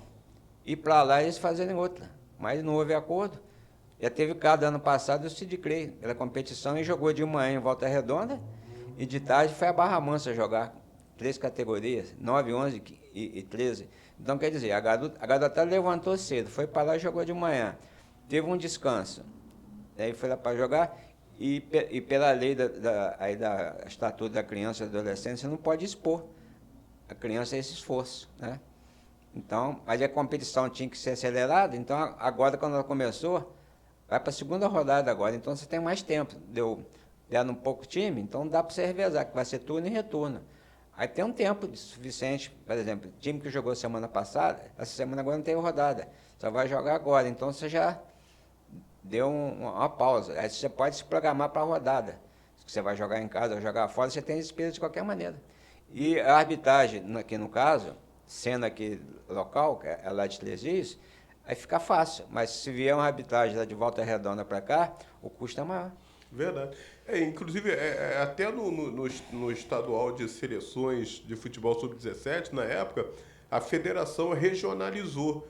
E para lá eles fazerem outra. Mas não houve acordo. Já teve cada ano passado o Sid Clay pela competição e jogou de manhã em Volta Redonda e de tarde foi a Barra Mansa jogar 3 categorias, 9, 11 e 13. Então, quer dizer, a garotada levantou cedo, foi para lá e jogou de manhã. Teve um descanso. Aí foi lá para jogar. E pela lei da Estatuto da Criança e do Adolescente, você não pode expor a criança a esse esforço, né? Então, mas a competição tinha que ser acelerada, então agora, quando ela começou, vai para a segunda rodada agora, então você tem mais tempo. Deram um pouco time, então dá para você revezar, que vai ser turno e retorno. Aí tem um tempo suficiente, por exemplo, o time que jogou semana passada, essa semana agora não tem rodada, só vai jogar agora, então você já deu uma pausa. Aí você pode se programar para a rodada. Se você vai jogar em casa ou jogar fora, você tem despesa de qualquer maneira. E a arbitragem, aqui no caso, sendo aqui local, que é lá de Três Rios, aí fica fácil. Mas se vier uma arbitragem lá de Volta Redonda para cá, o custo é maior. Verdade. Inclusive, até no estadual de seleções de futebol sub-17, na época, a federação regionalizou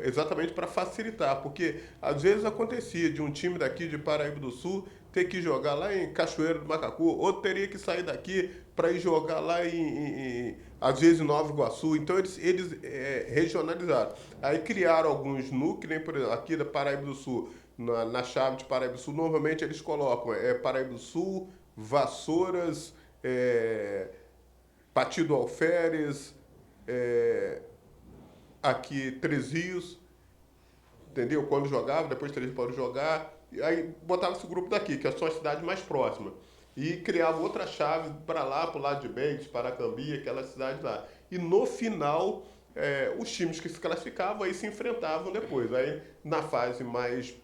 exatamente para facilitar, porque às vezes acontecia de um time daqui de Paraíba do Sul ter que jogar lá em Cachoeiro do Macacu, outro teria que sair daqui para ir jogar lá às vezes em Nova Iguaçu. Então eles regionalizaram. Aí criaram alguns núcleos, por exemplo, aqui da Paraíba do Sul, na chave de Paraíba do Sul, normalmente eles colocam Paraíba do Sul, Vassouras, Partido do Alferes, aqui Três Rios, entendeu? Quando jogava, depois Três Rios pode jogar, e aí botava esse grupo daqui, que são as cidades mais próximas. E criava outra chave para lá, para o lado de Mendes, Paracambi, aquelas cidades lá. E no final, os times que se classificavam aí se enfrentavam depois. Aí na fase mais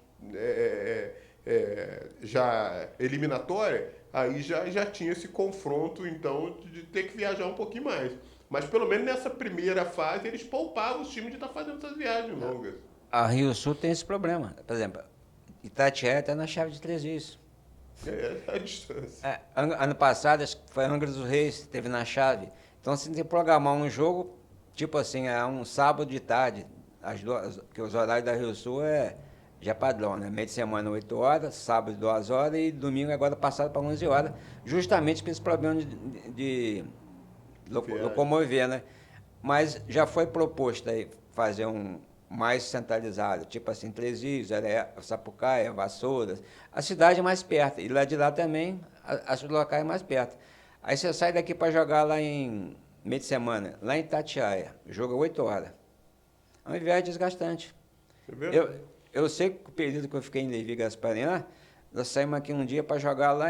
já eliminatória, aí já tinha esse confronto, então, de ter que viajar um pouquinho mais. Mas pelo menos nessa primeira fase, eles poupavam os times de estar fazendo essas viagens longas. A Rio Sul tem esse problema. Por exemplo, Itatiaia está na chave de Três Rios. É a distância. Ano passado, acho que foi Angra dos Reis, teve na chave. Então você tem que programar um jogo, tipo assim, é um sábado de tarde, que os horários da Rio Sul já é padrão, né? Meio de semana 8 horas, sábado 2 horas e domingo agora passado para 11 horas, justamente por esse problema de Viagem. locomover, né? Mas já foi proposto aí fazer um mais centralizado, tipo assim, Três Rios, Sapucaia, Vassouras, a cidade mais perto, e lá de lá também, os locais mais perto. Aí você sai daqui para jogar lá em meio de semana, lá em Itatiaia, joga 8 horas. É uma viagem desgastante. É verdade. Eu sei que o período que eu fiquei em Levi Gasparian, nós saímos aqui um dia para jogar lá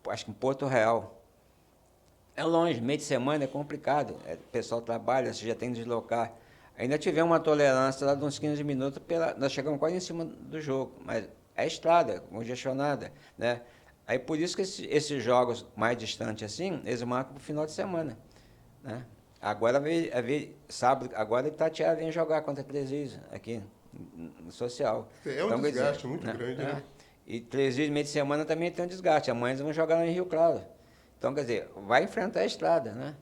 acho que em Porto Real. É longe, meio de semana é complicado. O pessoal trabalha, você já tem que deslocar. Ainda tivemos uma tolerância lá de uns 15 minutos, nós chegamos quase em cima do jogo, mas é estrada, congestionada, né? Aí por isso que esses jogos mais distantes assim, eles marcam para o final de semana, né? Agora sábado, agora Itatiaia vem jogar contra Três Rios aqui no social. É um Então, quer dizer, desgaste muito grande, né? E Três Rios, meio de semana também tem um desgaste. Amanhã eles vão jogar lá em Rio Claro. Então, quer dizer, vai enfrentar a estrada, né?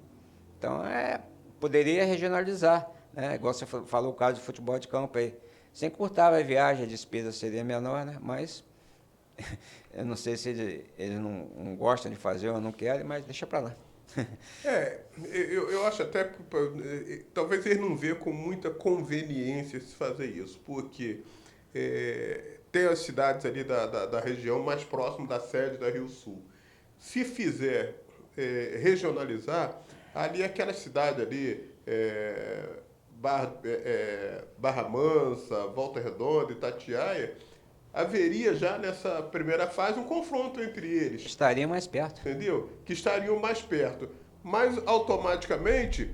Então, poderia regionalizar, né? Igual você falou o caso de futebol de campo aí. Sem cortar a viagem, a despesa seria menor, né? Mas eu não sei se eles não gostam de fazer ou não querem, mas deixa para lá. Eu acho até que talvez eles não vejam com muita conveniência se fazer isso, porque tem as cidades ali da região mais próximo da sede da Rio Sul. Se fizer regionalizar, ali aquela cidade ali, Barra Mansa, Volta Redonda, Itatiaia, haveria já nessa primeira fase um confronto entre eles, Estaria mais perto. entendeu? Que estariam mais perto. Mas automaticamente,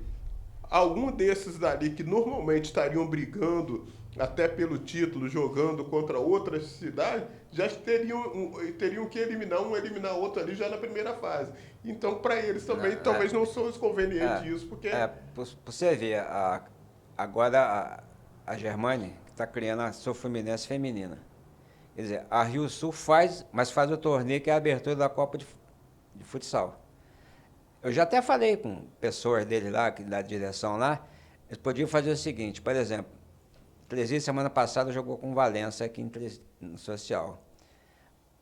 algum desses dali que normalmente estariam brigando até pelo título, jogando contra outras cidades, já teriam que eliminar outro ali já na primeira fase. Então, para eles também, talvez não seja conveniente isso, porque... Você vê, agora a Germânia está criando a Sul Fluminense feminina. Quer dizer, a Rio Sul faz o torneio que é a abertura da Copa de futsal. Eu já até falei com pessoas dele lá, da direção lá, eles podiam fazer o seguinte, por exemplo, Três semana passada jogou com Valença aqui no Social.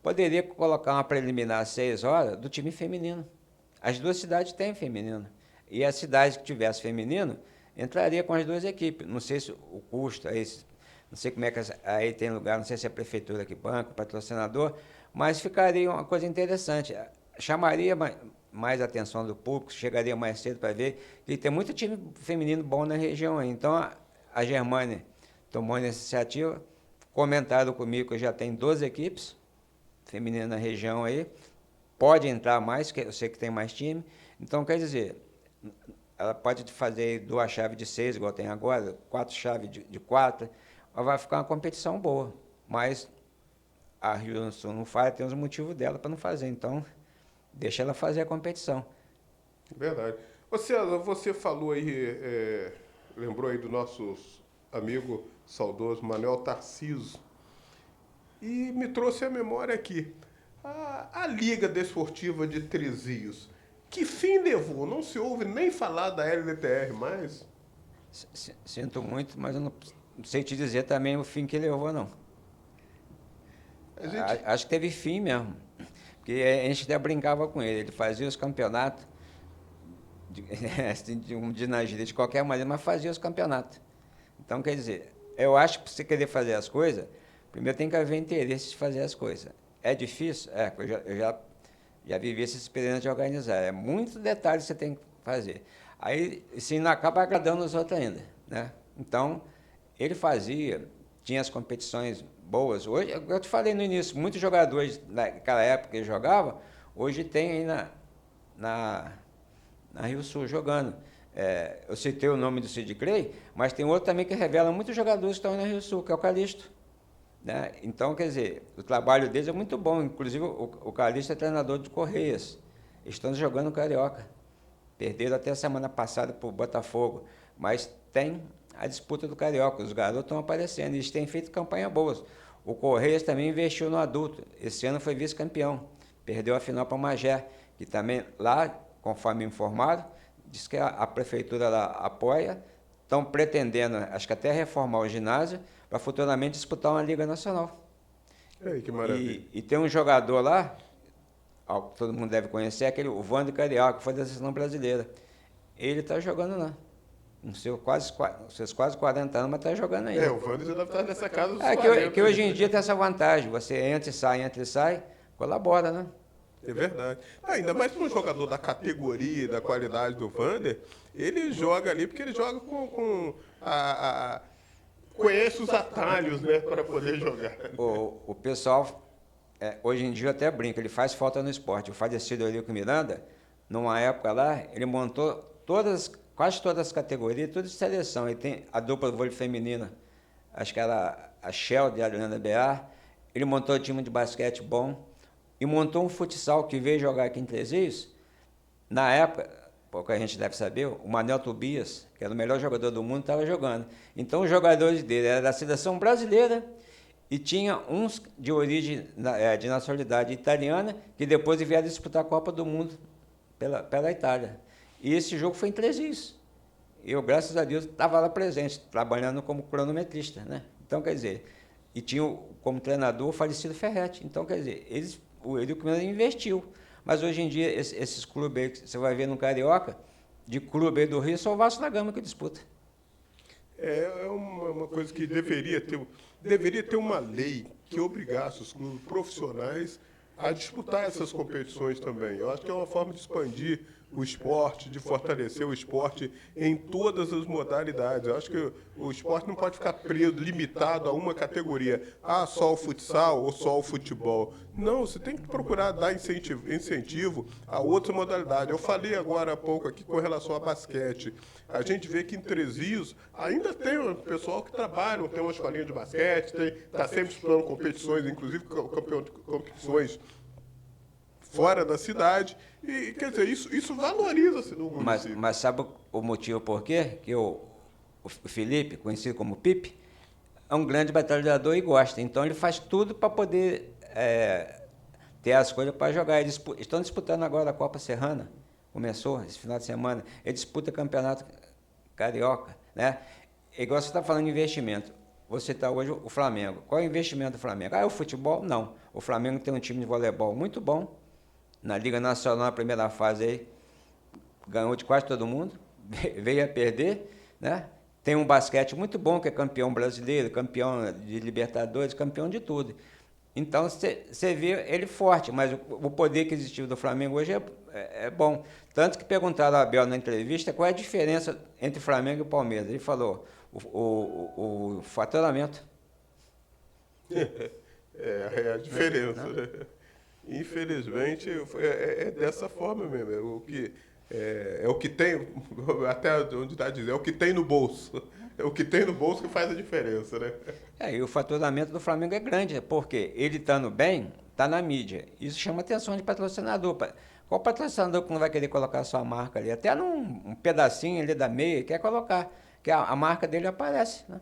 Poderia colocar uma preliminar às 6 horas do time feminino. As duas cidades têm feminino. E as cidades que tivessem feminino, entraria com as duas equipes. Não sei se o custo, não sei como é que aí tem lugar, não sei se é a prefeitura que banca, o patrocinador, mas ficaria uma coisa interessante. Chamaria mais a atenção do público, chegaria mais cedo para ver, e tem muito time feminino bom na região aí. Então, a Germânia tomou a iniciativa, comentaram comigo que já tem 12 equipes femininas na região aí, pode entrar mais, que eu sei que tem mais time. Então, quer dizer, ela pode fazer 2 chaves de 6, igual tem agora, 4 chaves de 4, vai ficar uma competição boa. Mas a Rio Grande do Sul não faz, tem os motivos dela para não fazer. Então, deixa ela fazer a competição. Verdade. Você falou aí, lembrou aí do nosso amigo saudoso Manuel Tarciso, e me trouxe a memória aqui. A Liga Desportiva de Três Rios, que fim levou? Não se ouve nem falar da LDTR mais? Sinto muito, mas eu não sei te dizer também o fim que levou, não. Acho que teve fim mesmo. Porque a gente até brincava com ele. Ele fazia os campeonatos de qualquer maneira, mas fazia os campeonatos. Então, quer dizer, eu acho que para você querer fazer as coisas, primeiro tem que haver interesse de fazer as coisas. É difícil? Eu já vivi essa experiência de organizar. É muito detalhe que você tem que fazer. Aí, assim, não acaba agradando os outros ainda, né? Então, ele tinha as competições boas. Hoje, eu te falei no início, muitos jogadores naquela época que jogavam, hoje tem aí na Rio Sul jogando. Eu citei o nome do Sid Clay, mas tem outro também que revela muitos jogadores que estão aí na Rio Sul, que é o Calixto. Né? Então, quer dizer, o trabalho deles é muito bom. Inclusive, o Calixto é treinador de Correias. Estão jogando no Carioca. Perderam até a semana passada para o Botafogo. Mas tem a disputa do Carioca. Os garotos estão aparecendo. Eles têm feito campanha boas. O Correias também investiu no adulto. Esse ano foi vice-campeão. Perdeu a final para o Magé, que também lá, conforme informado, diz que a prefeitura lá apoia. Estão pretendendo, acho que até reformar o ginásio, para futuramente disputar uma Liga Nacional. Ei, que maravilha. E tem um jogador lá, que todo mundo deve conhecer, o Wander Carioca, que foi da seleção brasileira. Ele está jogando lá. Nos seus quase 40 anos, mas está jogando ainda. O Wander já deve estar nessa casa dos 40. Que hoje em dia tem essa vantagem. Você entra e sai, colabora, né? É verdade. Ainda mais para um jogador da categoria e da qualidade do Wander, ele joga ali porque ele joga conhece os atalhos, né, para poder jogar. O pessoal, hoje em dia até brinca, ele faz falta no esporte. O falecido Eurico Miranda, numa época lá, ele montou quase todas as categorias, toda de seleção. Ele tem a dupla vôlei feminina, acho que era a Shell de Adriana Bear. Ele montou o time de basquete bom e montou um futsal que veio jogar aqui em Três Rios. Na época, pouca gente deve saber, o Manel Tobias, que era o melhor jogador do mundo, estava jogando. Então os jogadores dele eram da seleção brasileira e tinha uns de origem de nacionalidade italiana que depois vieram disputar a Copa do Mundo pela Itália. E esse jogo foi em Três Rios. Eu, graças a Deus, estava lá presente, trabalhando como cronometrista, né? Então, quer dizer, e tinha como treinador o falecido Ferretti. Então, quer dizer, o Eurico Miranda investiu. Mas hoje em dia, esses clubes aí que você vai ver no Carioca, de clube aí do Rio, só o Vasco da Gama que disputa. É uma coisa que deveria ter uma lei que obrigasse os clubes profissionais a disputar essas competições também. Eu acho que é uma forma de expandir o esporte, de fortalecer o esporte em todas as modalidades. Eu acho que o esporte não pode ficar preso, limitado a uma categoria. Só o futsal ou só o futebol. Não, você tem que procurar dar incentivo a outra modalidade. Eu falei agora há pouco aqui com relação a basquete. A gente vê que em Três Rios ainda tem um pessoal que trabalha, tem uma escolinha de basquete, está sempre disputando competições, inclusive competições fora da cidade. E, quer dizer, isso valoriza-se no município. Mas sabe o motivo por quê? Que o Felipe, conhecido como Pipe, é um grande batalhador e gosta. Então ele faz tudo para poder ter as coisas para jogar. Eles estão disputando agora a Copa Serrana. Começou esse final de semana. Ele disputa campeonato carioca, né? Igual você está falando de investimento. Você está hoje o Flamengo. Qual é o investimento do Flamengo? É o futebol? Não. O Flamengo tem um time de voleibol muito bom. Na Liga Nacional, na primeira fase, aí, ganhou de quase todo mundo. Veio a perder, né? Tem um basquete muito bom, que é campeão brasileiro, campeão de Libertadores, campeão de tudo. Então, você vê ele forte, mas o poder aquisitivo do Flamengo hoje é bom. Tanto que perguntaram a Abel na entrevista qual é a diferença entre Flamengo e Palmeiras. Ele falou, o faturamento. É a diferença. Né? Infelizmente, é dessa forma mesmo. É o que tem, até onde está dizendo, é o que tem no bolso. É o que tem no bolso que faz a diferença, né? E o faturamento do Flamengo é grande, porque ele estando bem, está na mídia. Isso chama atenção de patrocinador. Qual patrocinador que não vai querer colocar a sua marca ali? Até num pedacinho ali da meia, quer colocar, que a marca dele aparece. Né?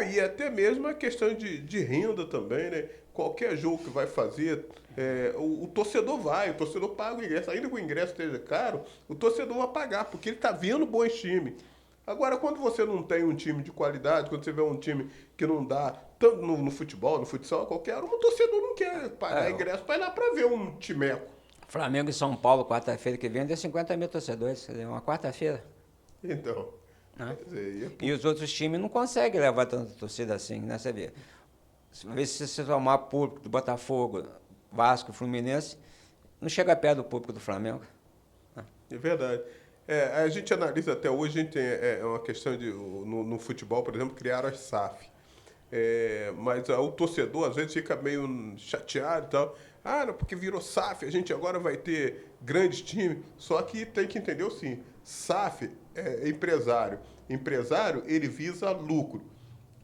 E até mesmo a questão de renda também, né? Qualquer jogo que vai fazer, o torcedor vai, o torcedor paga o ingresso. Ainda que o ingresso esteja caro, o torcedor vai pagar, porque ele está vendo bons times. Agora, quando você não tem um time de qualidade, quando você vê um time que não dá, tanto no futebol, no futsal, qualquer um, o torcedor não quer pagar ingresso para ir lá para ver um timeco. Flamengo e São Paulo, quarta-feira que vem, tem 50 mil torcedores, quer dizer, uma quarta-feira. Então. Né? E os outros times não conseguem levar tanta torcida assim, né? Você vê. Se você tomar público do Botafogo, Vasco, Fluminense, não chega perto do público do Flamengo. É verdade. A gente analisa até hoje, a gente tem uma questão de, no futebol, por exemplo, criaram as SAF. Mas o torcedor, às vezes, fica meio chateado e tal. Não, porque virou SAF, a gente agora vai ter grandes times. Só que tem que entender assim, SAF é empresário. Empresário, ele visa lucro.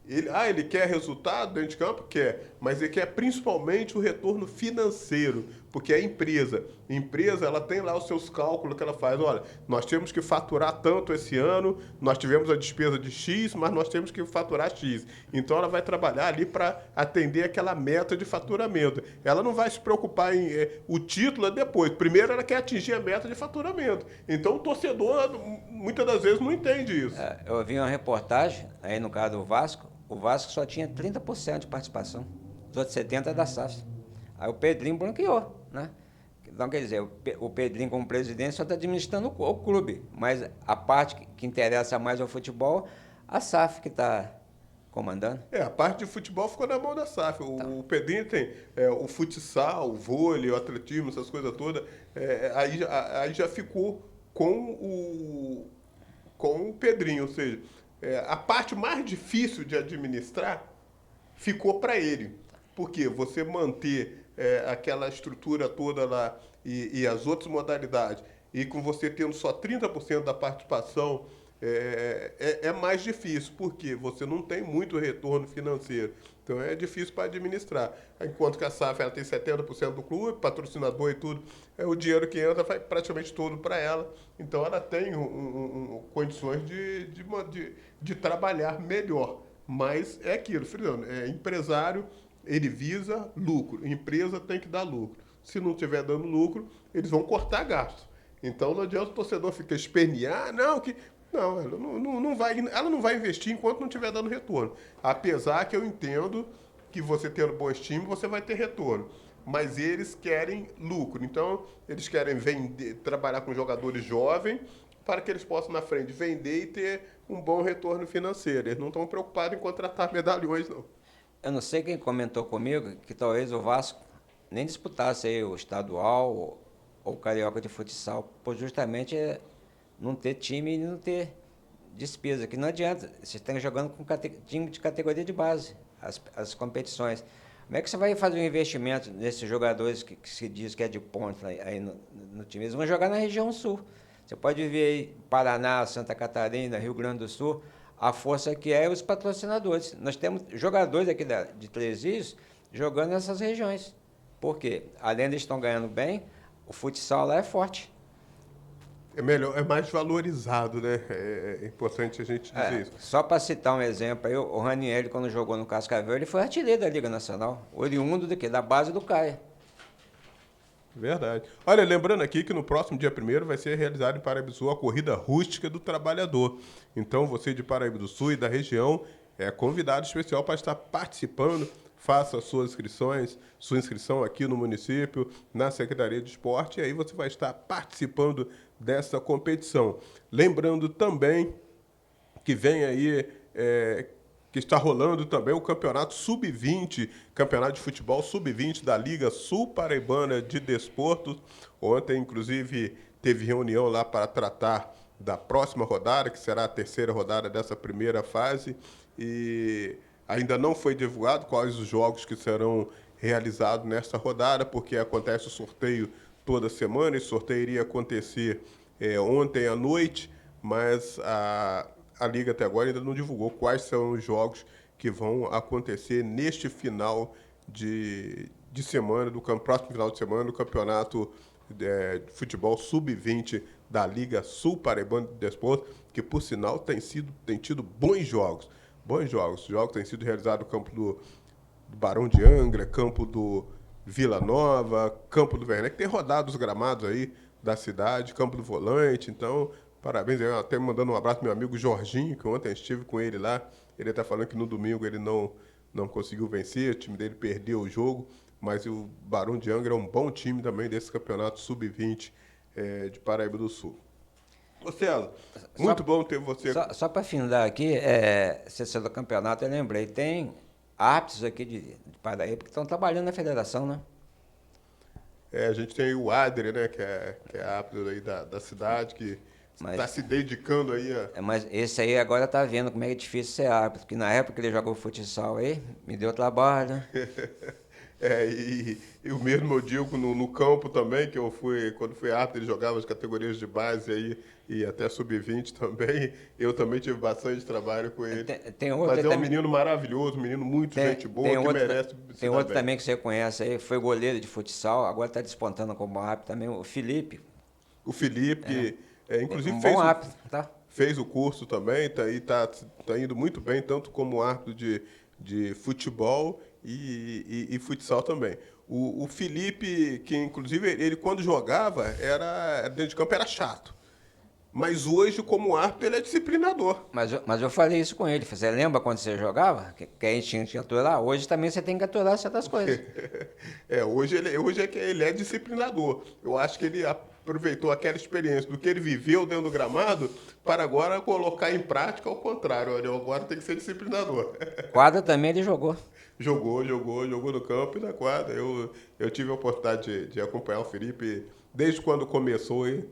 Ele quer resultado dentro de campo? Quer, mas ele quer principalmente o retorno financeiro. porque é empresa. Empresa, ela tem lá os seus cálculos que ela faz. Olha, nós temos que faturar tanto esse ano, nós tivemos a despesa de X, mas nós temos que faturar X. Então, ela vai trabalhar ali para atender aquela meta de faturamento. Ela não vai se preocupar em... o título é depois. Primeiro, ela quer atingir a meta de faturamento. Então, o torcedor, muitas das vezes, não entende isso. Eu vi uma reportagem, aí no caso do Vasco, o Vasco só tinha 30% de participação. Os outros 70% é da SAF. Aí o Pedrinho bloqueou, né? Então, quer dizer, o Pedrinho, como presidente, só está administrando o clube. Mas a parte que interessa mais ao futebol, a SAF que está comandando. A parte de futebol ficou na mão da SAF. O Pedrinho tem o futsal, o vôlei, o atletismo, essas coisas todas. Aí já ficou com o Pedrinho. Ou seja, a parte mais difícil de administrar ficou para ele. Porque você manter aquela estrutura toda lá e as outras modalidades, e com você tendo só 30% da participação, é mais difícil, porque você não tem muito retorno financeiro. Então é difícil para administrar. Enquanto que a SAF ela tem 70% do clube, patrocinador e tudo, o dinheiro que entra vai praticamente todo para ela. Então ela tem condições de trabalhar melhor. Mas é aquilo, Fernando, empresário, ele visa lucro. Empresa tem que dar lucro. Se não estiver dando lucro, eles vão cortar gastos. Então não adianta o torcedor ficar espernear, não, ela não vai investir enquanto não estiver dando retorno. Apesar que eu entendo que você tendo bons times, você vai ter retorno. Mas eles querem lucro. Então, eles querem trabalhar com jogadores jovens para que eles possam, na frente, vender e ter um bom retorno financeiro. Eles não estão preocupados em contratar medalhões, não. Eu não sei quem comentou comigo que talvez o Vasco nem disputasse aí o estadual ou o carioca de futsal, por justamente não ter time e não ter despesa, que não adianta. Vocês estão jogando com time de categoria de base, as competições. Como é que você vai fazer um investimento nesses jogadores que se diz que é de ponta aí no time? Eles vão jogar na região sul. Você pode ver aí Paraná, Santa Catarina, Rio Grande do Sul, a força que é os patrocinadores. Nós temos jogadores aqui de Três Rios jogando nessas regiões. Por quê? Além de estão ganhando bem, o futsal lá é forte. É melhor, é mais valorizado, né? É importante a gente dizer isso. Só para citar um exemplo, aí, o Ranieri, quando jogou no Cascavel, ele foi artilheiro da Liga Nacional, oriundo do quê? Da base do CAE. Verdade. Olha, lembrando aqui que no próximo dia 1º vai ser realizada em Paraíba do Sul a Corrida Rústica do Trabalhador. Então, você de Paraíba do Sul e da região é convidado especial para estar participando. Faça sua inscrição aqui no município, na Secretaria de Esporte, e aí você vai estar participando dessa competição. Lembrando também que vem aí, que está rolando também o Campeonato Sub-20, Campeonato de Futebol Sub-20 da Liga Sul Paraibana de Desportos. Ontem, inclusive, teve reunião lá para tratar da próxima rodada, que será a terceira rodada dessa primeira fase, e ainda não foi divulgado quais os jogos que serão realizados nesta rodada, porque acontece o sorteio toda semana. Esse sorteio iria acontecer ontem à noite, mas a Liga até agora ainda não divulgou quais são os jogos que vão acontecer neste final de semana, próximo final de semana, do Campeonato de Futebol Sub-20 da Liga Sul Paraibana de Desportos, que, por sinal, tem tido bons jogos. Bons jogos. Os jogos têm sido realizados no campo do Barão de Angra, campo do Vila Nova, campo do Werneck. Tem rodado os gramados aí da cidade, campo do Volante. Então, parabéns. Eu até mandando um abraço ao meu amigo Jorginho, que ontem estive com ele lá. Ele está falando que no domingo ele não conseguiu vencer, o time dele perdeu o jogo. Mas o Barão de Angra é um bom time também desse campeonato Sub-20 de Paraíba do Sul. Ô César, muito bom ter você. Só para findar aqui, sessão do campeonato, eu lembrei, tem árbitros aqui de Paraíba que estão trabalhando na federação, né? A gente tem o Adri, né, que é árbitro aí da cidade, que está se dedicando aí a... Mas esse aí agora tá vendo como é difícil ser árbitro, porque na época que ele jogou futsal aí, me deu trabalho, né? E o mesmo eu digo no campo também, que quando fui árbitro, ele jogava as categorias de base aí, e até sub-20 também. Eu também tive bastante trabalho com ele. Tem outro Mas é um também, menino maravilhoso, um menino muito gente boa, que merece se tem dar outro bem. também que você conhece aí, foi goleiro de futsal, agora está despontando como árbitro também, o Felipe. O Felipe, que inclusive Um bom árbitro, tá? fez o curso também, tá indo muito bem, tanto como árbitro de futebol e futsal também. O Felipe, que inclusive ele quando jogava, dentro de campo era chato. Mas hoje, como árbitro, ele é disciplinador. Mas eu falei isso com ele. Você lembra quando você jogava? Que a gente tinha que aturar? Hoje também você tem que aturar certas coisas. Hoje ele é disciplinador. Eu acho que ele aproveitou aquela experiência do que ele viveu dentro do gramado para agora colocar em prática ao contrário. Olha, agora tem que ser disciplinador. Quadra também ele jogou. Jogou no campo e na quadra. Eu tive a oportunidade de acompanhar o Felipe desde quando começou, hein,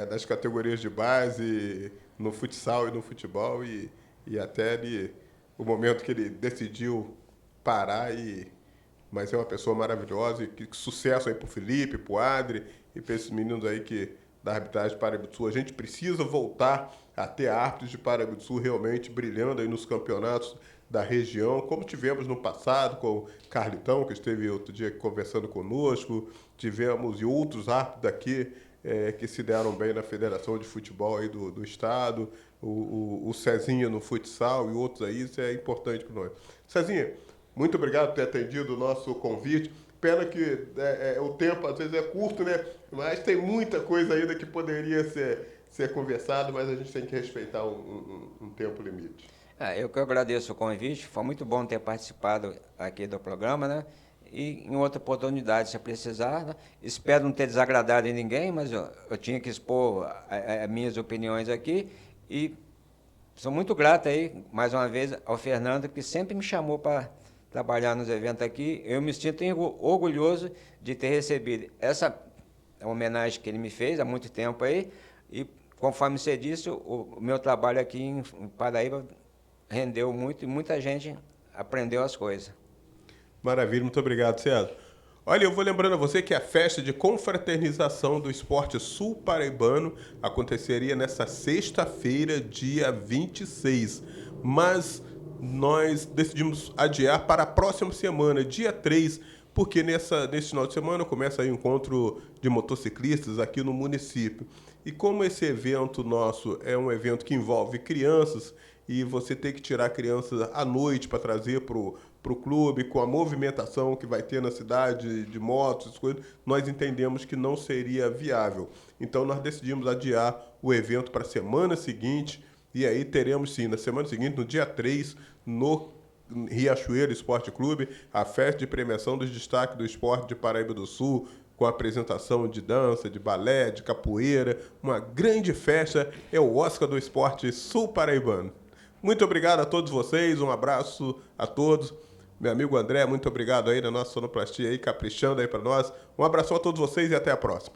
das categorias de base, no futsal e no futebol, e até o momento que ele decidiu parar. Mas é uma pessoa maravilhosa, e que sucesso aí pro Felipe, pro Adri e para esses meninos aí da arbitragem de Paraíba do Sul. A gente precisa voltar a ter árbitros de Paraíba do Sul realmente brilhando aí nos campeonatos da região, como tivemos no passado com o Carlitão, que esteve outro dia conversando conosco, tivemos e outros árbitros daqui que se deram bem na Federação de Futebol aí do Estado, o Cezinha no futsal e outros aí, isso é importante para nós. Cezinha, muito obrigado por ter atendido o nosso convite. Pena que o tempo às vezes é curto, né? Mas tem muita coisa ainda que poderia ser conversado, mas a gente tem que respeitar um tempo limite. Eu que agradeço o convite, foi muito bom ter participado aqui do programa, né? E em outra oportunidade, se precisar, né? Espero não ter desagradado em ninguém, mas eu tinha que expor as minhas opiniões aqui e sou muito grato aí, mais uma vez, ao Fernando, que sempre me chamou para trabalhar nos eventos aqui. Eu me sinto orgulhoso de ter recebido essa homenagem que ele me fez há muito tempo aí e, conforme você disse, o meu trabalho aqui em Paraíba rendeu muito e muita gente aprendeu as coisas. Maravilha, muito obrigado, César. Olha, eu vou lembrando a você que a festa de confraternização do esporte sul-paraibano aconteceria nessa sexta-feira, dia 26. Mas nós decidimos adiar para a próxima semana, dia 3, porque nesse final de semana começa aí o encontro de motociclistas aqui no município. E como esse evento nosso é um evento que envolve crianças, e você tem que tirar crianças à noite para trazer para o clube, com a movimentação que vai ter na cidade de motos, essas coisas, nós entendemos que não seria viável. Então nós decidimos adiar o evento para a semana seguinte, e aí teremos sim, na semana seguinte, no dia 3, no Riachuelo Esporte Clube, a festa de premiação dos destaques do esporte de Paraíba do Sul, com a apresentação de dança, de balé, de capoeira, uma grande festa, é o Oscar do Esporte Sul-Paraibano. Muito obrigado a todos vocês, um abraço a todos. Meu amigo André, muito obrigado aí na nossa sonoplastia aí, caprichando aí para nós. Um abraço a todos vocês e até a próxima.